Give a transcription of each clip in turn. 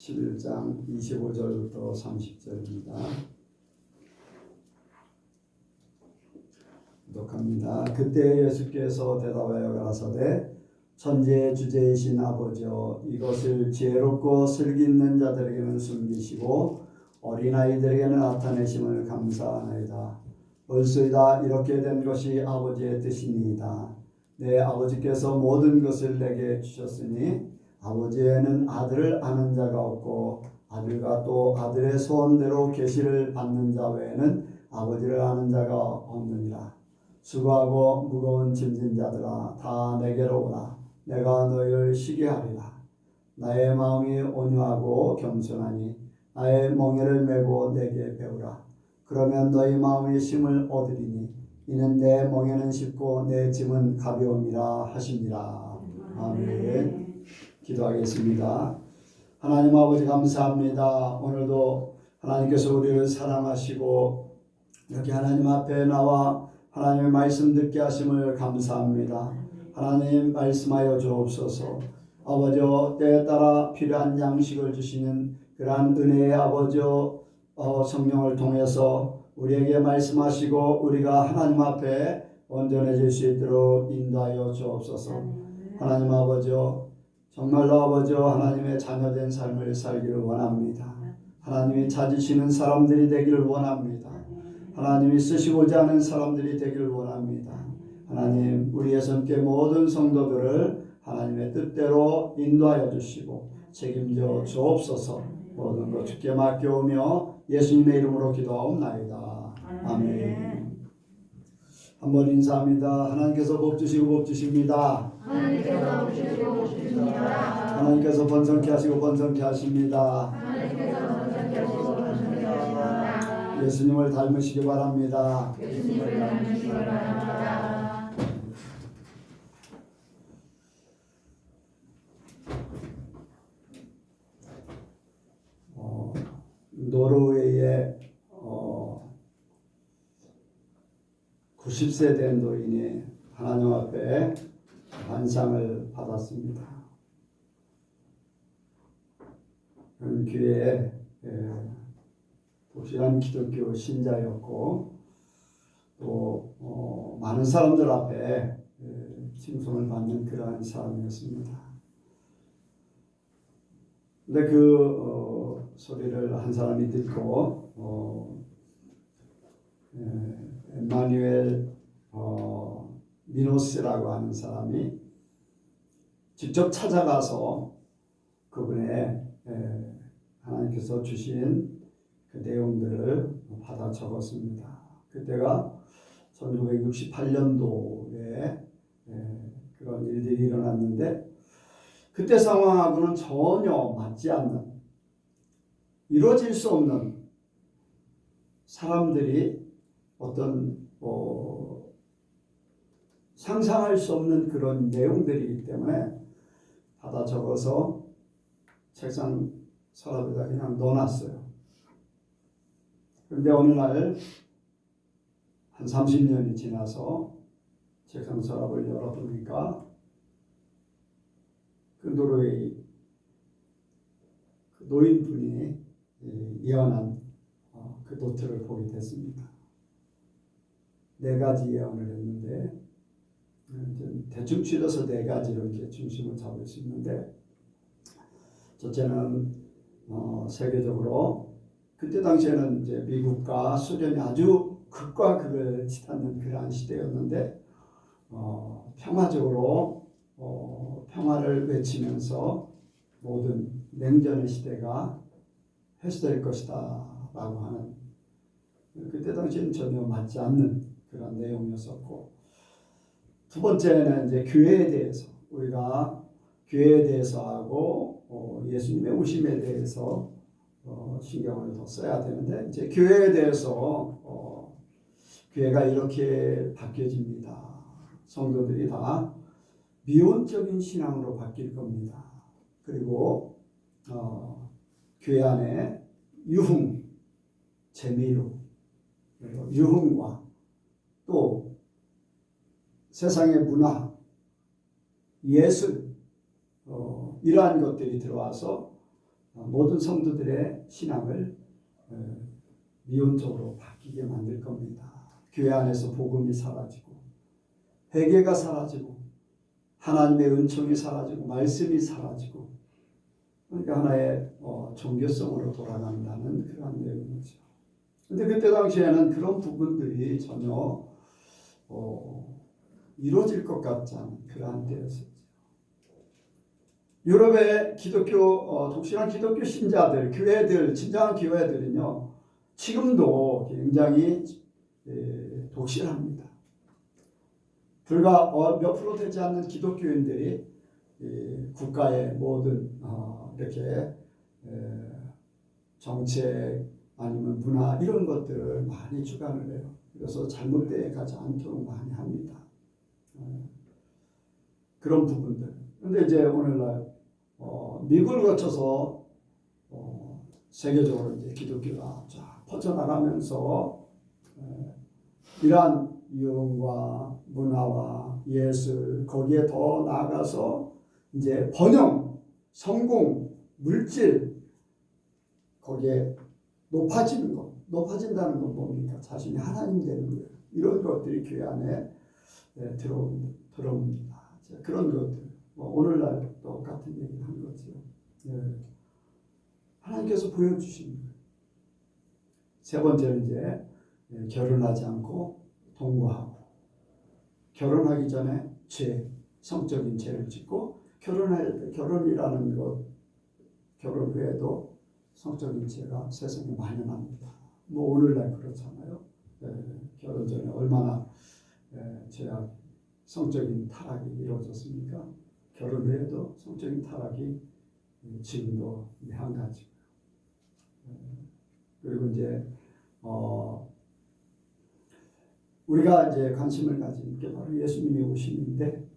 11장 25절부터 30절입니다. 독합니다. 그때 예수께서 대답하여 가라사대 천지의 주제이신 아버지여 이것을 지혜롭고 슬기 있는 자들에게는 숨기시고 어린아이들에게는 나타내심을 감사하나이다. 옳소이다. 이렇게 된 것이 아버지의 뜻이니이다. 내 아버지께서 모든 것을 내게 주셨으니 아버지에는 아들을 아는 자가 없고 아들과 또 아들의 소원대로 계시를 받는 자 외에는 아버지를 아는 자가 없느니라. 수고하고 무거운 짐진 자들아 다 내게로 오라. 내가 너희를 쉬게 하리라. 나의 마음이 온유하고 겸손하니 나의 멍에를 메고 내게 배우라. 그러면 너희 마음이 쉼을 얻으리니 이는 내 멍에는 쉽고 내 짐은 가벼움이라 하시니라. 아멘. 기도하겠습니다. 하나님 아버지 감사합니다. 오늘도 하나님께서 우리를 사랑하시고 이렇게 하나님 앞에 나와 하나님의 말씀 듣게 하심을 감사합니다. 하나님 말씀하여 주옵소서. 아버지여 때에 따라 필요한 양식을 주시는 그러한 은혜의 아버지여 성령을 통해서 우리에게 말씀하시고 우리가 하나님 앞에 온전해질 수 있도록 인도하여 주옵소서. 하나님 아버지여 정말로 아버지여 하나님의 자녀된 삶을 살기를 원합니다. 하나님이 찾으시는 사람들이 되기를 원합니다. 하나님이 쓰시고자 하는 사람들이 되기를 원합니다. 하나님 우리의 손께 모든 성도들을 하나님의 뜻대로 인도하여 주시고 책임져 주옵소서. 모든 것 주께 맡겨오며 예수님의 이름으로 기도하옵나이다. 아멘. 한번 인사합니다. 하나님께서 복 주시고 복 주십니다. 하나님께서 복 주시고 복 주십니다. 하나님께서 번성케 하시고 번성케 하십니다. 하나님께서 번성케 하시고 번성케 하십니다. 예수님을 닮으시기 바랍니다. 예수님을 닮으시기 바랍니다. 노르웨이의 90세 된 노인이 하나님 앞에 반상을 받았습니다. 그런 교회에 독실한 기독교 신자였고 또 많은 사람들 앞에 칭송을 받는 그러한 사람이었습니다. 근데 그 소리를 한 사람이 듣고 엠마뉴엘 미노스라고 하는 사람이 직접 찾아가서 그분의 하나님께서 주신 그 내용들을 받아 적었습니다. 그때가 1968년도에 그런 일들이 일어났는데 그때 상황하고는 전혀 맞지 않는 이루어질 수 없는 사람들이 어떤 상상할 수 없는 그런 내용들이기 때문에 받아 적어서 책상 서랍에다 그냥 넣어놨어요. 그런데 어느 날 한 30년이 지나서 책상 서랍을 열어보니까 그 노르웨이 그 노인분이 예언한 그 노트를 보게 됐습니다. 4가지 예언을 했는데 대충 줄여서 4가지로 이렇게 중심을 잡을 수 있는데 첫째는 세계적으로 그때 당시에는 이제 미국과 소련이 아주 극과 극을 치닫는 그러한 시대였는데 평화적으로 평화를 외치면서 모든 냉전의 시대가 해소될 것이다 라고 하는 그때 당시에는 전혀 맞지 않는 그런 내용이었었고 두 번째는 이제 교회에 대해서 우리가 교회에 대해서 하고 예수님의 오심에 대해서 신경을 더 써야 되는데 이제 교회에 대해서 교회가 이렇게 바뀌어집니다. 성도들이 다 미온적인 신앙으로 바뀔 겁니다. 그리고 교회 안에 유흥, 재미로 유흥과 또 세상의 문화, 예술 이러한 것들이 들어와서 모든 성도들의 신앙을 미온적으로 바뀌게 만들 겁니다. 교회 안에서 복음이 사라지고 회개가 사라지고 하나님의 은총이 사라지고 말씀이 사라지고 그러니까 하나의 종교성으로 돌아간다는 그런 내용이죠. 근데 그때 당시에는 그런 부분들이 전혀 이루어질 것 같지 않은 그러한 때였었죠. 유럽의 기독교 독실한 기독교 신자들, 교회들, 진정한 교회들은요 지금도 굉장히 독실합니다. 불과 몇 프로 되지 않는 기독교인들이 국가의 모든 이렇게 정책 아니면 문화 이런 것들을 많이 주관을 해요. 그래서 잘못되어 가지 않도록 많이 합니다. 그런 부분들. 그런데 이제 오늘날 미국을 거쳐서 세계적으로 이제 기독교가 쫙 퍼져나가면서 이러한 유흥과 문화와 예술 거기에 더 나아가서 이제 번영, 성공, 물질 거기에 높아지는 것, 높아진다는 건 뭡니까? 자신이 하나님 되는 거예요. 이런 것들이 교회 안에 들어옵니다. 그런 것들, 오늘날 똑같은 얘기를 한 거죠. 하나님께서 보여주신 거예요. 세 번째는 이제 결혼하지 않고 동거하고 결혼하기 전에 성적인 죄를 짓고 결혼이라는 것, 결혼 후에도 성적인 죄가 세상에 만연합니다. 오늘날 그렇잖아요. 결혼 전에 얼마나 죄악, 성적인 타락이 이루어졌습니까? 결혼 후에도 성적인 타락이 지금도 한 가지고요. 그리고 이제 우리가 이제 관심을 가진 게 바로 예수님이 오심인데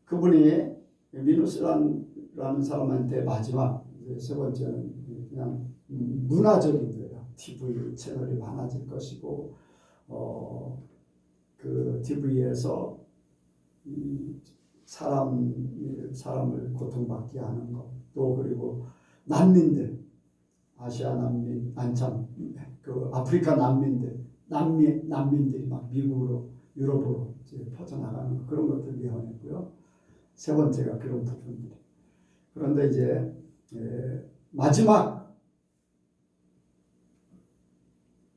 그분이 미누스라는 사람한테 마지막 세 번째는 그냥 문화적인 거예요. TV 채널이 많아질 것이고 그 TV에서 사람을 고통받게 하는 것, 또 그리고 난민들, 아시아 난민, 그 아프리카 난민들이 막 미국으로 유럽으로 이제 퍼져나가는 그런 것들 예언했고요. 세 번째가 그런 부분들. 그런데 이제 마지막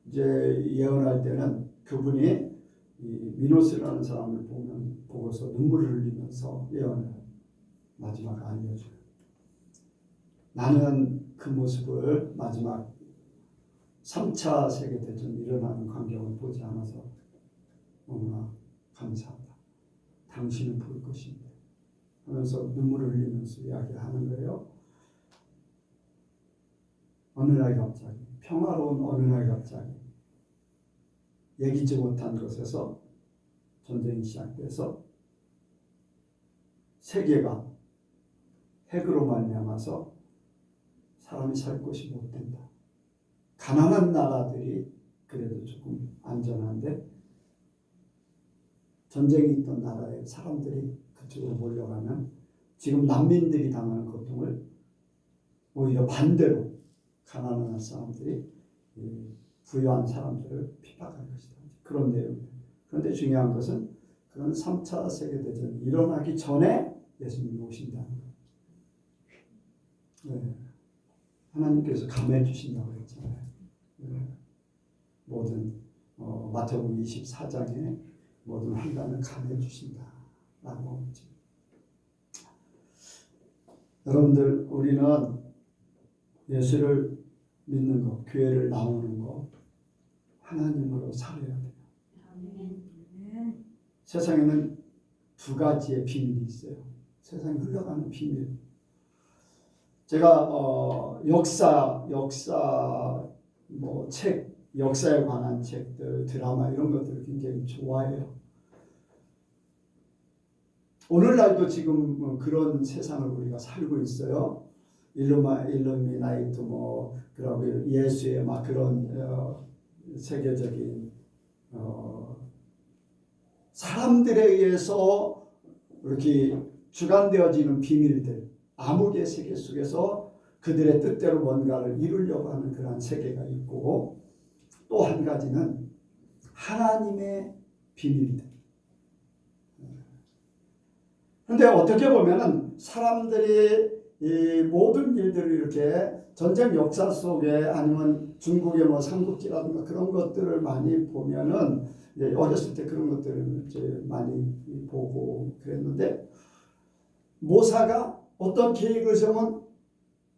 이제 예언할 때는 그분이 미노스라는 사람을 보고서 눈물을 흘리면서 예언을 마지막 알려줘요. 나는 그 모습을 마지막 3차 세계대전이 일어나는 광경을 보지 않아서 너무나 감사하다. 당신은 볼 것인데 하면서 눈물을 흘리면서 이야기하는 거예요. 어느 날 갑자기 평화로운 어느 날 갑자기 예기치 못한 곳에서 전쟁이 시작돼서 세계가 핵으로 말미암아서 사람이 살 곳이 못 된다. 가난한 나라들이 그래도 조금 안전한데 전쟁이 있던 나라의 사람들이 그쪽으로 몰려가면 지금 난민들이 당하는 고통을 오히려 반대로 가난한 사람들이 부유한 사람들을 핍박할 것이다. 그런 내용이에요. 그런데 중요한 것은 그건 3차 세계대전이 일어나기 전에 예수님이 오신다는 거예요. 하나님께서 감해 주신다고 했잖아요. 모든 마태복음 24장에 모든 환난을 감해 주신다라고 했죠. 여러분들 우리는 예수를 믿는 것, 교회를 나오는 것, 하나님으로 살아야 돼요. 세상에는 두 가지의 비밀이 있어요. 세상에 흘러가는 비밀. 제가 역사 책, 역사에 관한 책들, 드라마 이런 것들을 굉장히 좋아해요. 오늘날도 지금 그런 세상을 우리가 살고 있어요. 일루미나이트 그리고 예수의 막 그런 세계적인 사람들에 의해서 이렇게 주관되어지는 비밀들, 암흑의 세계 속에서 그들의 뜻대로 뭔가를 이루려고 하는 그러한 세계가 있고, 또 한 가지는 하나님의 비밀들. 그런데 어떻게 보면은 사람들이 이 모든 일들을 이렇게 전쟁 역사 속에 아니면 중국의 뭐 삼국지라든가 그런 것들을 많이 보면은 어렸을 때 그런 것들을 이제 많이 보고 그랬는데, 모사가 어떤 계획을 세우면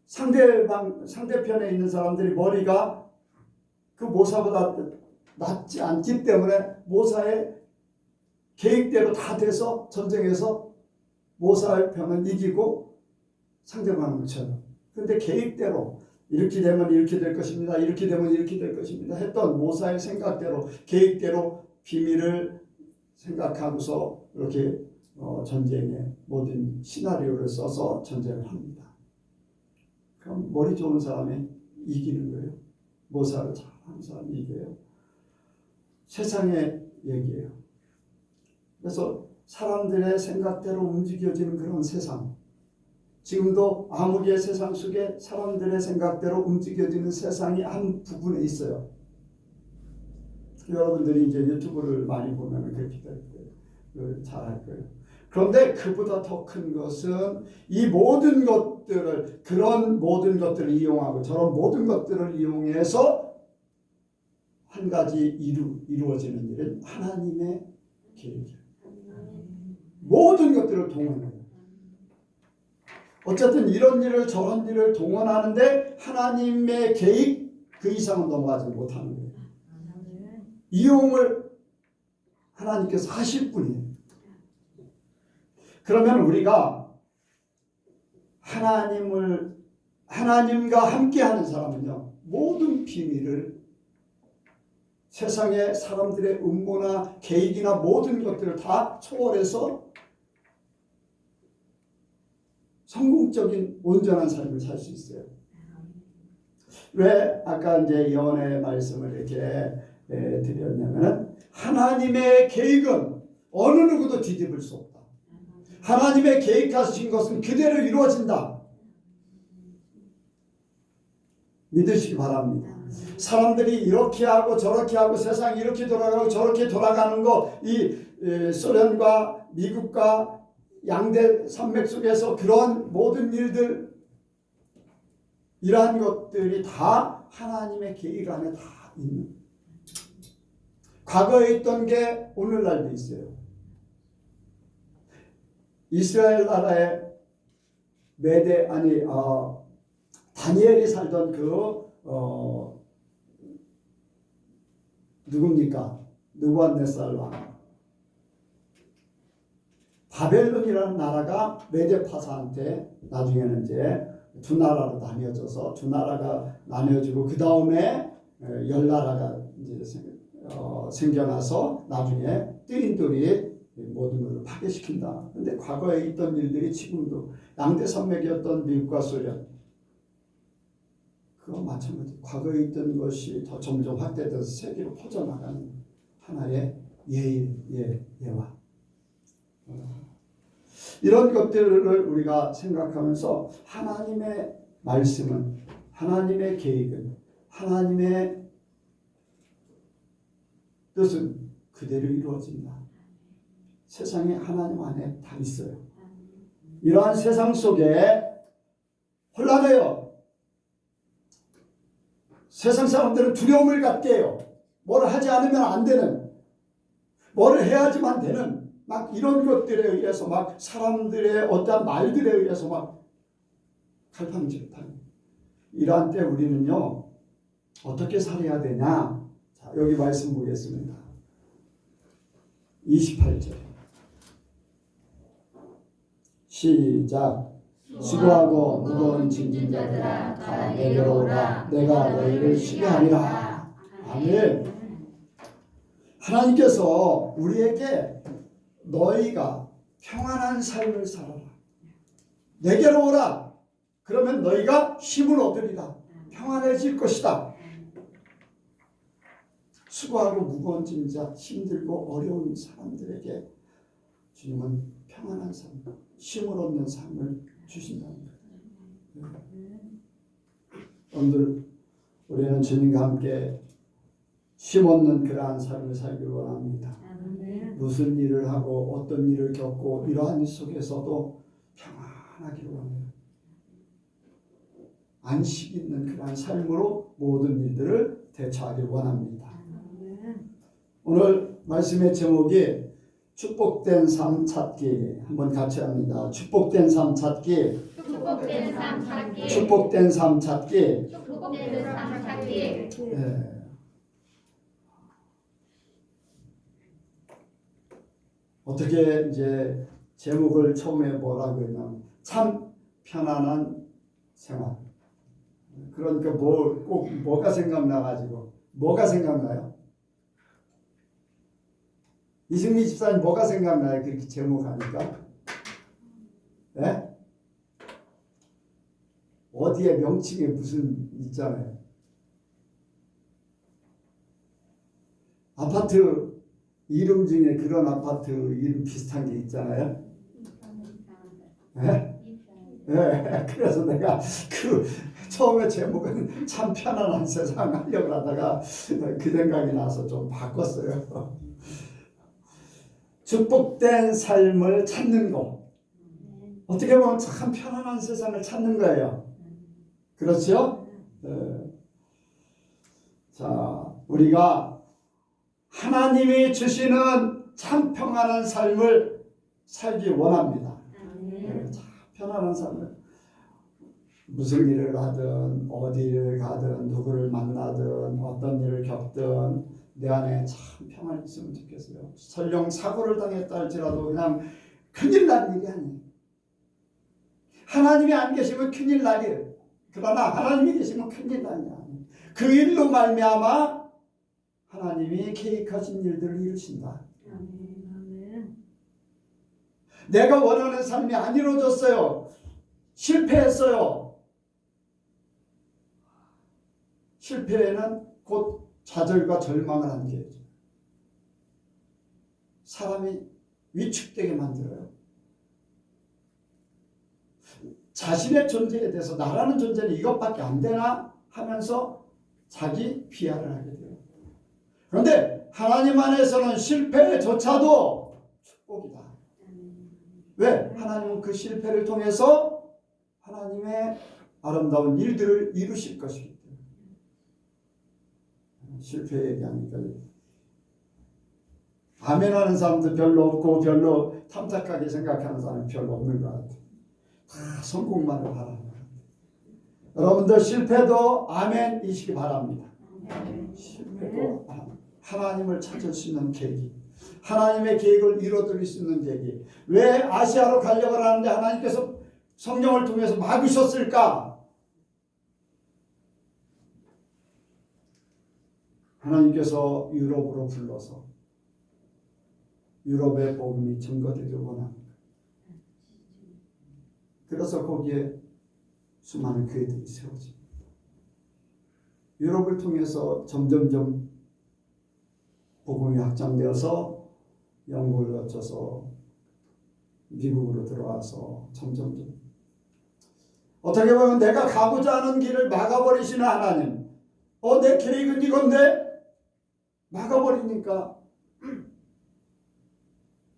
상대편에 있는 사람들이 머리가 그 모사보다 낫지 않기 때문에 모사의 계획대로 다 돼서 전쟁에서 모사의 편은 이기고 상대방은 져요. 그런데 계획대로 이렇게 되면 이렇게 될 것입니다. 이렇게 되면 이렇게 될 것입니다. 했던 모사의 생각대로 계획대로 비밀을 생각하고서 이렇게 전쟁의 모든 시나리오를 써서 전쟁을 합니다. 그럼 머리 좋은 사람이 이기는 거예요. 모사를 잘하는 사람이 이겨요. 세상의 얘기예요. 그래서 사람들의 생각대로 움직여지는 그런 세상, 지금도 암흑의 세상 속에 사람들의 생각대로 움직여지는 세상이 한 부분에 있어요. 여러분들이 이제 유튜브를 많이 보면 그렇게 될 거예요. 잘할 거예요. 그런데 그보다 더 큰 것은 이 모든 것들을, 그런 모든 것들을 이용하고 저런 모든 것들을 이용해서 한 가지 이루어지는 일은 하나님의 계획이에요. 모든 것들을 동원해요. 어쨌든 이런 일을 저런 일을 동원하는데 하나님의 계획 그 이상은 넘어가지 못하는 거예요. 이용을 하나님께서 하실 뿐이에요. 그러면 우리가 하나님과 함께하는 사람은요, 모든 비밀을, 세상의 사람들의 음모나 계획이나 모든 것들을 다 초월해서 성공적인 온전한 삶을 살 수 있어요. 왜 아까 이제 예언의 말씀을 이렇게 드렸냐면은, 하나님의 계획은 어느 누구도 뒤집을 수 없다. 하나님의 계획하신 것은 그대로 이루어진다. 믿으시기 바랍니다. 사람들이 이렇게 하고 저렇게 하고 세상이 이렇게 돌아가고 저렇게 돌아가는 거, 이 소련과 미국과 양대 산맥 속에서 그런 모든 일들, 이러한 것들이 다 하나님의 계획 안에 다 있는, 과거에 있던 게 오늘날도 있어요. 이스라엘 나라의 다니엘이 살던 누굽니까? 느부갓네살 왕. 바벨론이라는 나라가 메데파사한테 나중에는 이제 두 나라로 나뉘어져서 두 나라가 나뉘어지고 그 다음에 10나라가 이제 생겨나서 나중에 뜨인돌이 모든 것을 파괴시킨다. 그런데 과거에 있던 일들이 지금도 양대 산맥이었던 미국과 소련, 그거 마찬가지. 과거에 있던 것이 더 점점 확대돼서 세계로 퍼져나가는 하나의 예와 이런 것들을 우리가 생각하면서 하나님의 말씀은, 하나님의 계획은, 하나님의 뜻은 그대로 이루어진다. 세상에 하나님 안에 다 있어요. 이러한 세상 속에 혼란해요. 세상 사람들은 두려움을 갖게 해요. 뭘 하지 않으면 안 되는, 뭘 해야지만 되는, 막 이런 것들에 의해서 막 사람들의 어떤 말들에 의해서 막 갈팡질팡. 이러한 때 우리는요, 어떻게 살아야 되냐? 자, 여기 말씀 보겠습니다. 28절. 시작. 수고하고 무거운 짐진 자들아 다 내게로 오라. 내가 너희를 쉬게 하리라. 아멘. 하나님께서 우리에게 너희가 평안한 삶을 살아라. 내게로 오라. 그러면 너희가 쉼을 얻으리라. 평안해질 것이다. 수고하고 무거운 짐자, 힘들고 어려운 사람들에게 주님은 평안한 삶, 쉼을 얻는 삶을 주신다는 거예요. 여러분들 우리는 주님과 함께 쉼없는 그러한 삶을 살기를 원합니다. 무슨 일을 하고 어떤 일을 겪고 이러한 일 속에서도 평안하기를 원해요. 안식 있는 그러한 삶으로 모든 일들을 대처하기를 원합니다. 오늘 말씀의 제목이 축복된 삶 찾기. 한번 같이 합니다. 축복된 삶 찾기. 축복된 삶 찾기. 축복된 삶 찾기. 축복된 삶 찾기. 예. 어떻게 이제 제목을 처음에 뭐라고 했냐면 참 편안한 생활. 그러니까 꼭 뭐가 생각나가지고 뭐가 생각나요? 이승미 집사님 뭐가 생각나요? 그렇게 제목하니까? 예? 어디에 명칭에 무슨 있잖아요. 아파트 이름 중에 그런 아파트 이름 비슷한 게 있잖아요. 예? 예. 그래서 내가 처음에 제목은 참 편안한 세상 하려고 하다가 그 생각이 나서 좀 바꿨어요. 축복된 삶을 찾는 거. 어떻게 보면 참 편안한 세상을 찾는 거예요. 그렇죠? 네. 자, 우리가 하나님이 주시는 참 평안한 삶을 살기 원합니다. 네, 참 편안한 삶을. 무슨 일을 하든 어디를 가든 누구를 만나든 어떤 일을 겪든 내 안에 참 평안이 있으면 좋겠어요. 설령 사고를 당했다 할지라도 그냥 큰일 난 일이 아니에요. 하나님이 안 계시면 큰일 나리에요. 그러나 하나님이 계시면 큰일 나냐. 그 일로 말미암아 하나님이 계획하신 일들을 이루신다. 내가 원하는 삶이 안 이루어졌어요. 실패했어요. 실패는 곧 좌절과 절망을 안겨야죠. 사람이 위축되게 만들어요. 자신의 존재에 대해서 나라는 존재는 이것밖에 안 되나 하면서 자기 비하를 하게 돼요. 그런데 하나님 안에서는 실패조차도 축복이다. 왜? 하나님은 그 실패를 통해서 하나님의 아름다운 일들을 이루실 것이기 때문에. 실패 얘기하니까 아멘하는 사람도 별로 없고 별로 탐탁하게 생각하는 사람이 별로 없는 것 같아요. 다 성공만을 바라는 것 같아요. 여러분들 실패도 아멘이시기 바랍니다. 실패도 하나님을 찾을 수 있는 계기, 하나님의 계획을 이루어드릴 수 있는 계기. 왜 아시아로 가려고 하는데 하나님께서 성령을 통해서 막으셨을까? 하나님께서 유럽으로 불러서 유럽의 복음이 증거되길 원합니다. 그래서 거기에 수많은 교회들이 세워집니다. 유럽을 통해서 점점점 복음이 확장되어서 영국을 거쳐서 미국으로 들어와서 점점점 어떻게 보면 내가 가고자 하는 길을 막아버리시는 하나님. 내 계획은 이건데 막아버리니까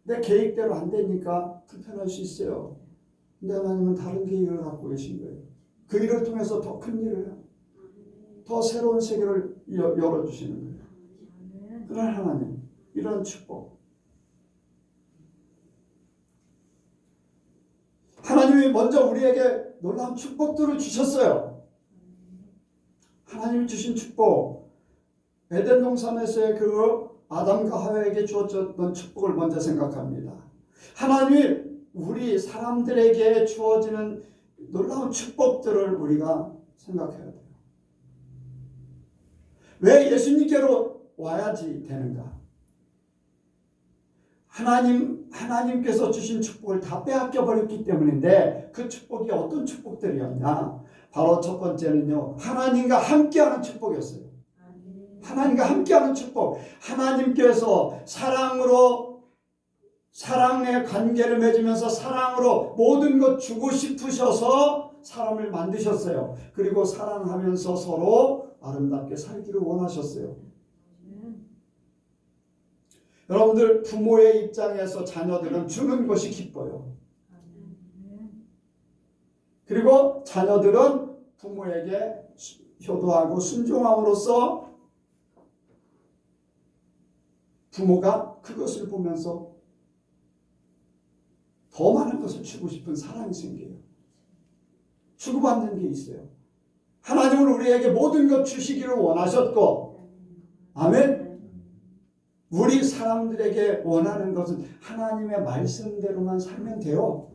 내 계획대로 안 되니까 불편할 수 있어요. 근데 하나님은 다른 계획을 갖고 계신 거예요. 그 일을 통해서 더 큰 일을, 더 새로운 세계를 열어주시는 거예요. 그런 하나님, 이런 축복. 하나님이 먼저 우리에게 놀라운 축복들을 주셨어요. 하나님이 주신 축복, 에덴 동산에서의 그 아담과 하와에게 주어졌던 축복을 먼저 생각합니다. 하나님이 우리 사람들에게 주어지는 놀라운 축복들을 우리가 생각해야 돼요. 왜 예수님께로 와야지 되는가? 하나님께서 주신 축복을 다 빼앗겨 버렸기 때문인데 그 축복이 어떤 축복들이었냐? 바로 첫 번째는요, 하나님과 함께하는 축복이었어요. 하나님과 함께하는 축복. 하나님께서 사랑의 관계를 맺으면서 사랑으로 모든 것 주고 싶으셔서 사람을 만드셨어요. 그리고 사랑하면서 서로 아름답게 살기를 원하셨어요. 여러분들 부모의 입장에서 자녀들은 주는 것이 기뻐요. 그리고 자녀들은 부모에게 효도하고 순종함으로써 부모가 그것을 보면서 더 많은 것을 주고 싶은 사랑이 생겨요. 주고받는 게 있어요. 하나님은 우리에게 모든 것 주시기를 원하셨고, 아멘. 우리 사람들에게 원하는 것은 하나님의 말씀대로만 살면 돼요.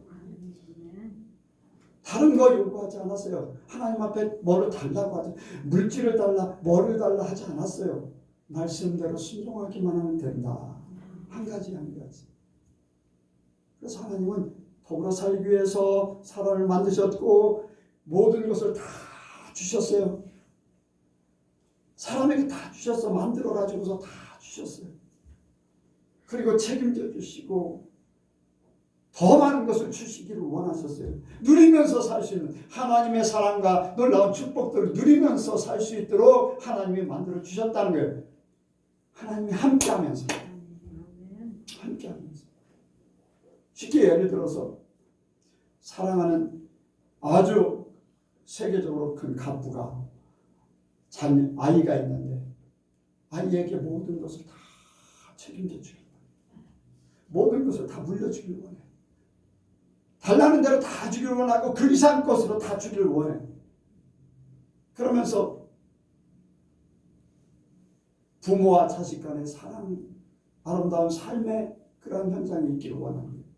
다른 거 요구하지 않았어요. 하나님 앞에 뭐를 달라고 하지, 물질을 달라, 뭐를 달라 하지 않았어요. 말씀대로 순종하기만 하면 된다. 한 가지. 그래서 하나님은 더불어 살기 위해서 사람을 만드셨고 모든 것을 다 주셨어요. 사람에게 다 주셨어. 만들어 가지고서 다 주셨어요. 그리고 책임져 주시고 더 많은 것을 주시기를 원하셨어요. 누리면서 살 수 있는 하나님의 사랑과 놀라운 축복들을 누리면서 살 수 있도록 하나님이 만들어 주셨다는 거예요. 하나님이 함께하면서. 쉽게 예를 들어서 사랑하는 아주 세계적으로 큰 갑부가 아이가 있는데 아이에게 모든 것을 다 책임져 주길 원해. 모든 것을 다 물려주길 원해. 달라는 대로 다 주기를 원하고 그 이상 것으로 다 주기를 원해. 그러면서 부모와 자식 간의 사랑, 아름다운 삶의 그런 현장이 있기를 원합니다.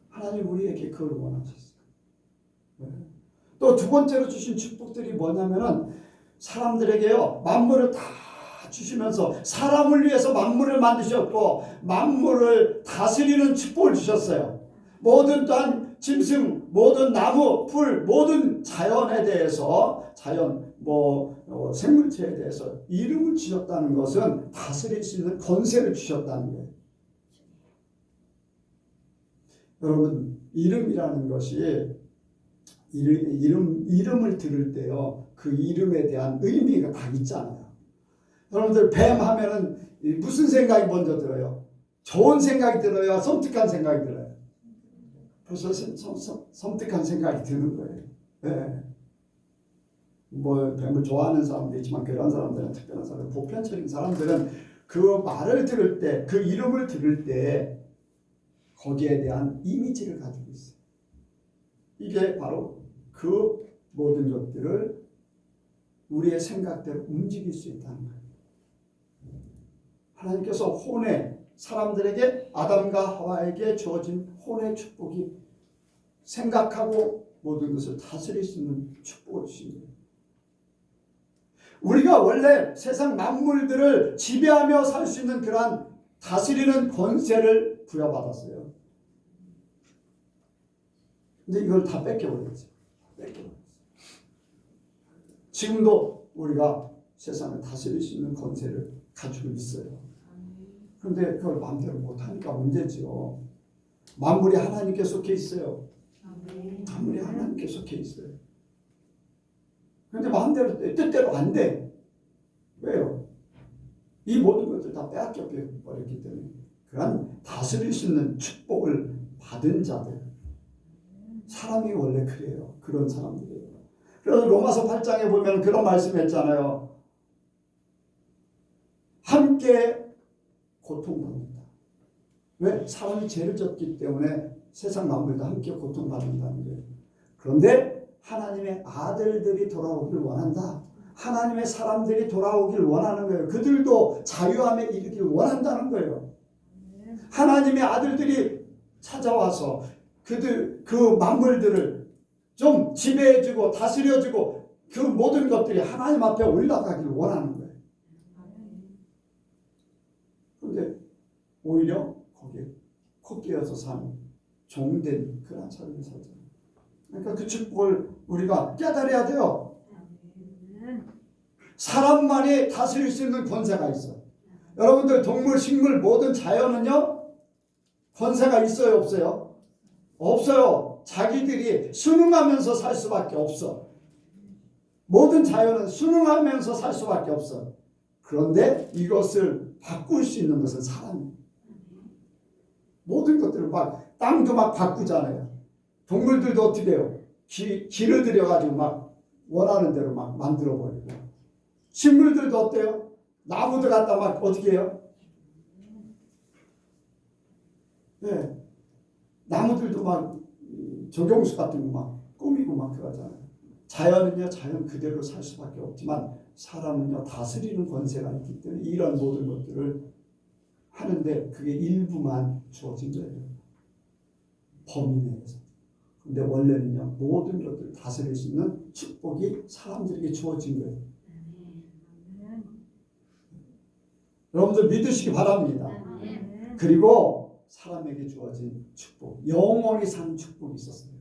하나님 우리에게 그걸 원하셨어요. 또 두 번째로 주신 축복들이 뭐냐면은 사람들에게요 만물을 다 주시면서 사람을 위해서 만물을 만드셨고 만물을 다스리는 축복을 주셨어요. 모든 또한 짐승, 모든 나무, 풀, 모든 자연에 대해서 생물체에 대해서 이름을 주셨다는 것은 다스릴 수 있는 권세를 주셨다는 거예요. 여러분 이름이라는 것이 이름을 들을 때요 그 이름에 대한 의미가 다 있잖아요. 여러분들 뱀 하면은 무슨 생각이 먼저 들어요? 좋은 생각이 들어요? 섬뜩한 생각이 들어요? 벌써 섬뜩한 생각이 드는 거예요. 네. 뭐 뱀을 좋아하는 사람도 있지만 그런 사람들은 특별한 사람, 보편적인 사람들은 그 말을 들을 때, 그 이름을 들을 때 거기에 대한 이미지를 가지고 있어요. 이게 바로 그 모든 것들을 우리의 생각대로 움직일 수 있다는 거예요. 하나님께서 혼의 사람들에게 아담과 하와에게 주어진 혼의 축복이 생각하고 모든 것을 다스릴 수 있는 축복을 주신 거예요. 우리가 원래 세상 만물들을 지배하며 살 수 있는 그러한 다스리는 권세를 부여받았어요. 근데 이걸 다 뺏겨버렸어요. 지금도 우리가 세상을 다스릴 수 있는 권세를 가지고 있어요. 그런데 그걸 마음대로 못하니까 문제죠. 만물이 하나님께 속해 있어요. 만물이 하나님께 속해 있어요. 그런데 마음대로 뜻대로 안 돼. 왜요? 이 모든 것들 다 빼앗겨 버렸기 때문에. 그런 다스릴 수 있는 축복을 받은 자들. 사람이 원래 그래요. 그런 사람들이에요. 그래서 로마서 8장에 보면 그런 말씀했잖아요. 함께 고통받는다. 왜? 사람이 죄를 졌기 때문에 세상 만물도 함께 고통받는다는 거예요. 그런데 하나님의 아들들이 돌아오길 원한다. 하나님의 사람들이 돌아오길 원하는 거예요. 그들도 자유함에 이르길 원한다는 거예요. 하나님의 아들들이 찾아와서 그 만물들을 좀 지배해주고 다스려주고 그 모든 것들이 하나님 앞에 올라가기를 원하는 거예요. 그런데 오히려 거기에 코끼어서 사는 종된 그런 삶을 살잖아요. 그러니까 그 축복을 우리가 깨달아야 돼요. 사람만이 다스릴 수 있는 권세가 있어요. 여러분들 동물, 식물, 모든 자연은요 권세가 있어요, 없어요? 없어요. 자기들이 순응하면서 살 수밖에 없어. 모든 자연은 순응하면서 살 수밖에 없어. 그런데 이것을 바꿀 수 있는 것은 사람이에요. 모든 것들을 막 땅도 막 바꾸잖아요. 동물들도 어떻게 해요? 기를 들여가지고 막 원하는 대로 막 만들어 버리고. 식물들도 어때요? 나무들 갖다 막 어떻게 해요? 네. 나무들도 막 조경수 같은 거 막 꾸미고 막 그러잖아요. 자연은요, 자연 그대로 살 수밖에 없지만 사람은요, 다스리는 권세가 있기 때문에 이런 모든 것들을 하는데 그게 일부만 주어진 거예요. 범위 내에서. 근데 원래는요, 모든 것들을 다스릴 수 있는 축복이 사람들에게 주어진 거예요. 여러분들 믿으시기 바랍니다. 그리고 사람에게 주어진 축복, 영원히 사는 축복이 있었어요.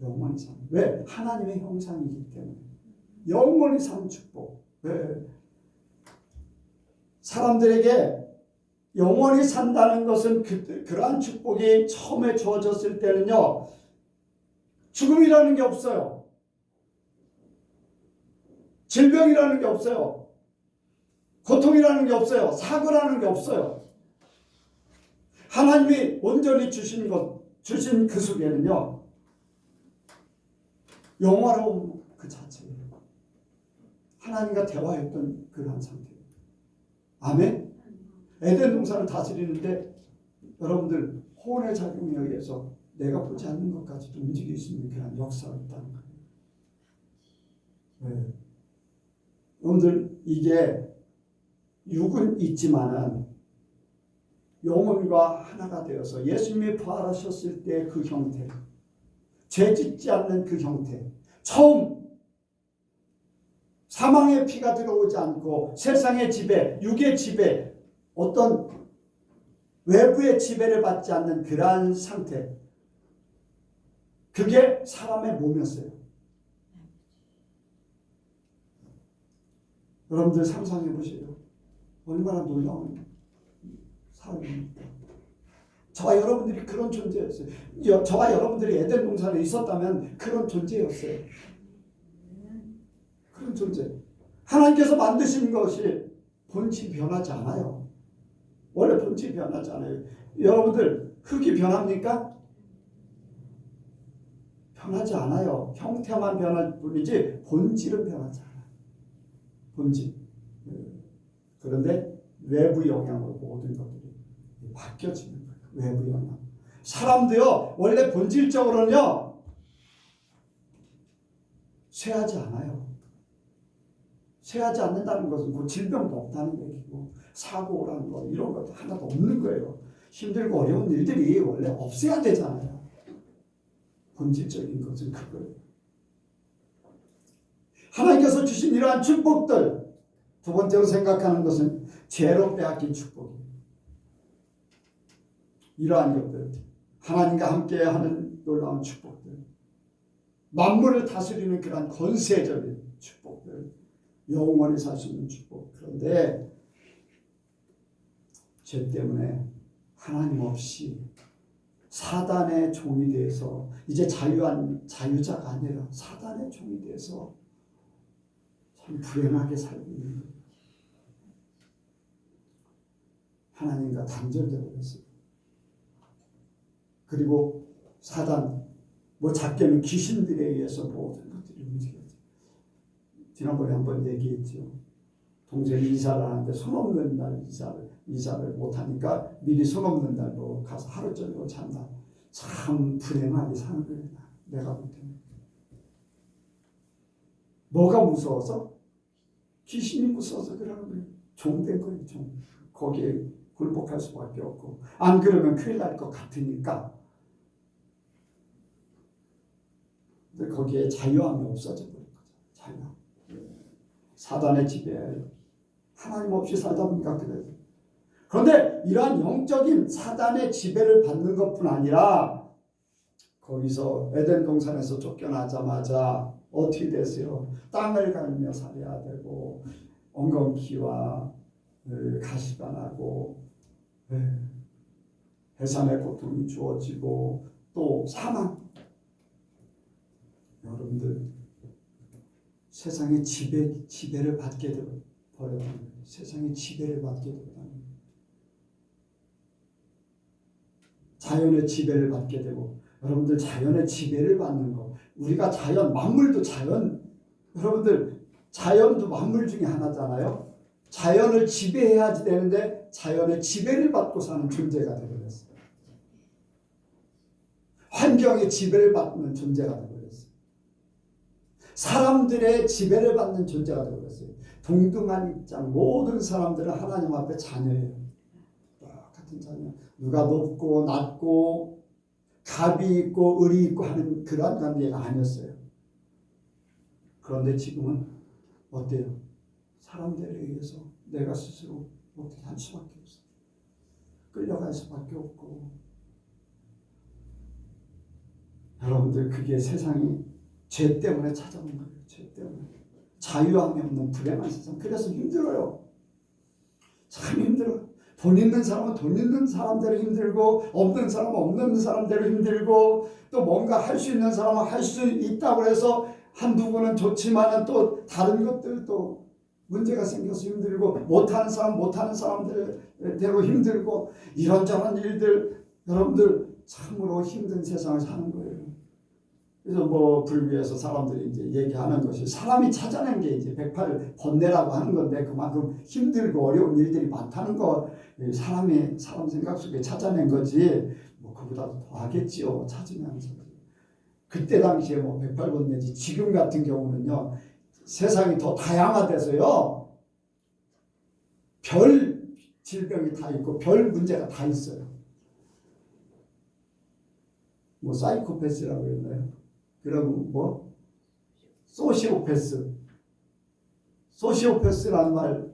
영원히 사는. 왜? 하나님의 형상이기 때문에. 영원히 사는 축복. 왜? 사람들에게 영원히 산다는 것은 그러한 축복이 처음에 주어졌을 때는요, 죽음이라는 게 없어요. 질병이라는 게 없어요. 고통이라는 게 없어요. 사고라는 게 없어요. 하나님이 온전히 주신 그 속에는요, 영화로운 그 자체예요. 하나님과 대화했던 그러한 상태예요. 아멘? 에덴 동산을 다스리는데 여러분들 혼의 작용에 의해서 내가 보지 않는 것까지도 움직일 수 있는 그런 역사가 있다는 거예요. 네. 여러분들 이게 육은 있지만은 영혼과 하나가 되어서 예수님이 부활하셨을 때 그 형태, 죄 짓지 않는 그 형태, 처음 사망의 피가 들어오지 않고 세상의 지배, 육의 지배, 어떤 외부의 지배를 받지 않는 그러한 상태, 그게 사람의 몸이었어요. 여러분들 상상해 보세요. 얼마나 놀라운 사람입니까? 저와 여러분들이 그런 존재였어요. 저와 여러분들이 에덴 동산에 있었다면 그런 존재였어요. 그런 존재. 하나님께서 만드신 것이 본질이 변하지 않아요. 원래 본질이 변하지 않아요. 여러분들 흙이 변합니까? 변하지 않아요. 형태만 변할 뿐이지 본질은 변하지 않아요. 본질. 그런데 외부 영향으로 모든 것들이 바뀌어지는 거예요. 외부 영향. 사람도요, 원래 본질적으로는요, 쇠하지 않아요. 쇠하지 않는다는 것은 그 질병도 없다는 얘기고, 사고라는 거, 이런 것도 하나도 없는 거예요. 힘들고 어려운 일들이 원래 없어야 되잖아요. 본질적인 것은 그거예요. 하나님께서 주신 이러한 축복들, 두 번째로 생각하는 것은 죄로 빼앗긴 축복이에요. 이러한 것들, 하나님과 함께하는 놀라운 축복들, 만물을 다스리는 그러한 권세적인 축복들, 영원히 살 수 있는 축복. 그런데 죄 때문에 하나님 없이 사단의 종이 돼서 이제 자유자가 아니라 사단의 종이 돼서 참 불행하게 살고 있는 거예요. 하나님과 단절되어 버렸어요. 그리고 사단, 작게는 귀신들에 의해서 모든 것들이 움직여져요. 지난번에 한번 얘기했죠. 동생이 이사를 하는데 손 없는 날 이사를 못하니까 미리 손 없는 날로 가서 하루 종일 잔다. 참 불행하게 사는 거예요. 내가 볼 때는. 뭐가 무서워서? 귀신이 무서워서 그러는 거예요. 종된 거예요. 종. 거기에 굴복할 수밖에 없고, 안 그러면 큰일 날 것 같으니까. 근데 거기에 자유함이 없어져 버린 거죠. 자유함. 사단의 지배에 하나님 없이 살다 보니까 그래요. 그런데 이러한 영적인 사단의 지배를 받는 것뿐 아니라 거기서 에덴 동산에서 쫓겨나자마자 어떻게 됐어요? 땅을 갈며 살아야 되고, 엉겅퀴와 가시가 나고, 해산의 고통이 주어지고, 또 사망. 여러분들 세상의 지배를 받게 되고 버려는 거예요. 세상의 지배를 받게 되고 자연의 지배를 받게 되고 여러분들 자연의 지배를 받는 거 우리가 자연 만물도 자연 여러분들 자연도 만물 중에 하나잖아요. 자연을 지배해야지 되는데 자연의 지배를 받고 사는 존재가 되어버렸어요. 환경의 지배를 받는 존재가 되어버렸어요. 사람들의 지배를 받는 존재가 되어버렸어요. 동등한 입장 모든 사람들은 하나님 앞에 자녀예요. 똑같은 자녀. 누가 높고 낮고 갑이 있고 을이 있고 하는 그런 관계가 아니었어요. 그런데 지금은 어때요? 사람들에 의해서 내가 스스로 어떻게 할 수밖에 없어요. 끌려갈 수밖에 없고 여러분들 그게 세상이 죄 때문에 찾아온 거예요. 죄 때문에. 자유함이 없는 불행한 세상. 그래서 힘들어요. 참 힘들어요. 돈 있는 사람은 돈 있는 사람대로 힘들고 없는 사람은 없는 사람대로 힘들고 또 뭔가 할 수 있는 사람은 할 수 있다고 해서 한두 번은 좋지만은 또 다른 것들도 문제가 생겨서 힘들고 못하는 사람 못하는 사람들대로 힘들고 이런저런 일들 여러분들 참으로 힘든 세상을 사는 거예요. 그래서 뭐 불교에서 사람들이 이제 얘기하는 것이 사람이 찾아낸 게 이제 108번뇌라고 하는 건데 그만큼 힘들고 어려운 일들이 많다는 거 사람 생각 속에 찾아낸 거지 뭐 그보다 더 하겠지요. 찾으면서 그때 당시에 뭐 108번뇌지 지금 같은 경우는요 세상이 더 다양화돼서요 별 질병이 다 있고 별 문제가 다 있어요. 뭐 사이코패스라고 했나요? 그리고 뭐 소시오패스라는 말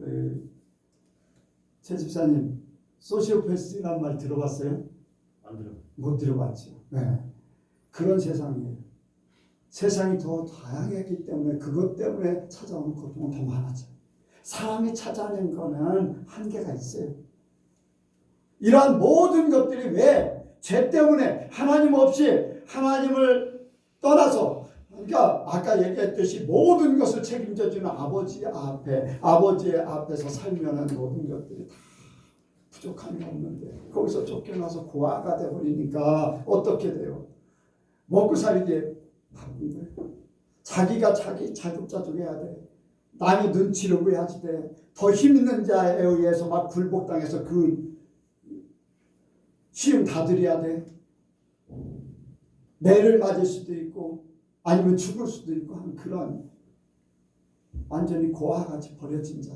최 집사님 소시오패스라는 말 들어봤어요? 안 들어. 못 들어봤죠. 네. 그런 세상이에요. 세상이 더 다양하기 때문에 그것 때문에 찾아오는 고통은 더 많아져요. 사람이 찾아낸 거는 한계가 있어요. 이러한 모든 것들이 왜 죄 때문에 하나님 없이 하나님을 떠나서 그러니까 아까 얘기했듯이 모든 것을 책임져주는 아버지의 앞에서 살면은 모든 것들이 다 부족함이 없는데 거기서 쫓겨나서 고아가 돼버리니까 어떻게 돼요? 먹고 살기에 바쁜 거예요. 자기가 자급자족해야 돼. 남이 눈치를 보야지 돼. 더 힘 있는 자에 의해서 막 굴복당해서 그 시험 다 드려야 돼. 매를 맞을 수도 있고 아니면 죽을 수도 있고 하는 그런 완전히 고아같이 버려진 자.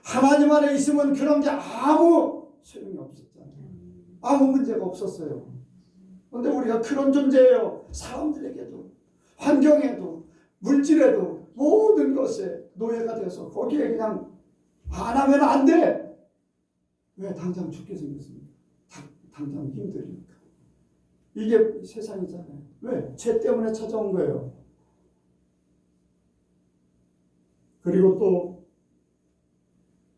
하나님 안에 있으면 그런 게 아무 소용이 없었잖아요. 아무 문제가 없었어요. 그런데 우리가 그런 존재예요. 사람들에게도 환경에도 물질에도 모든 것에 노예가 돼서 거기에 그냥 안 하면 안 돼. 왜? 당장 죽게 생겼습니다. 당장 힘들으니까. 이게 세상이잖아요. 왜? 죄 때문에 찾아온 거예요. 그리고 또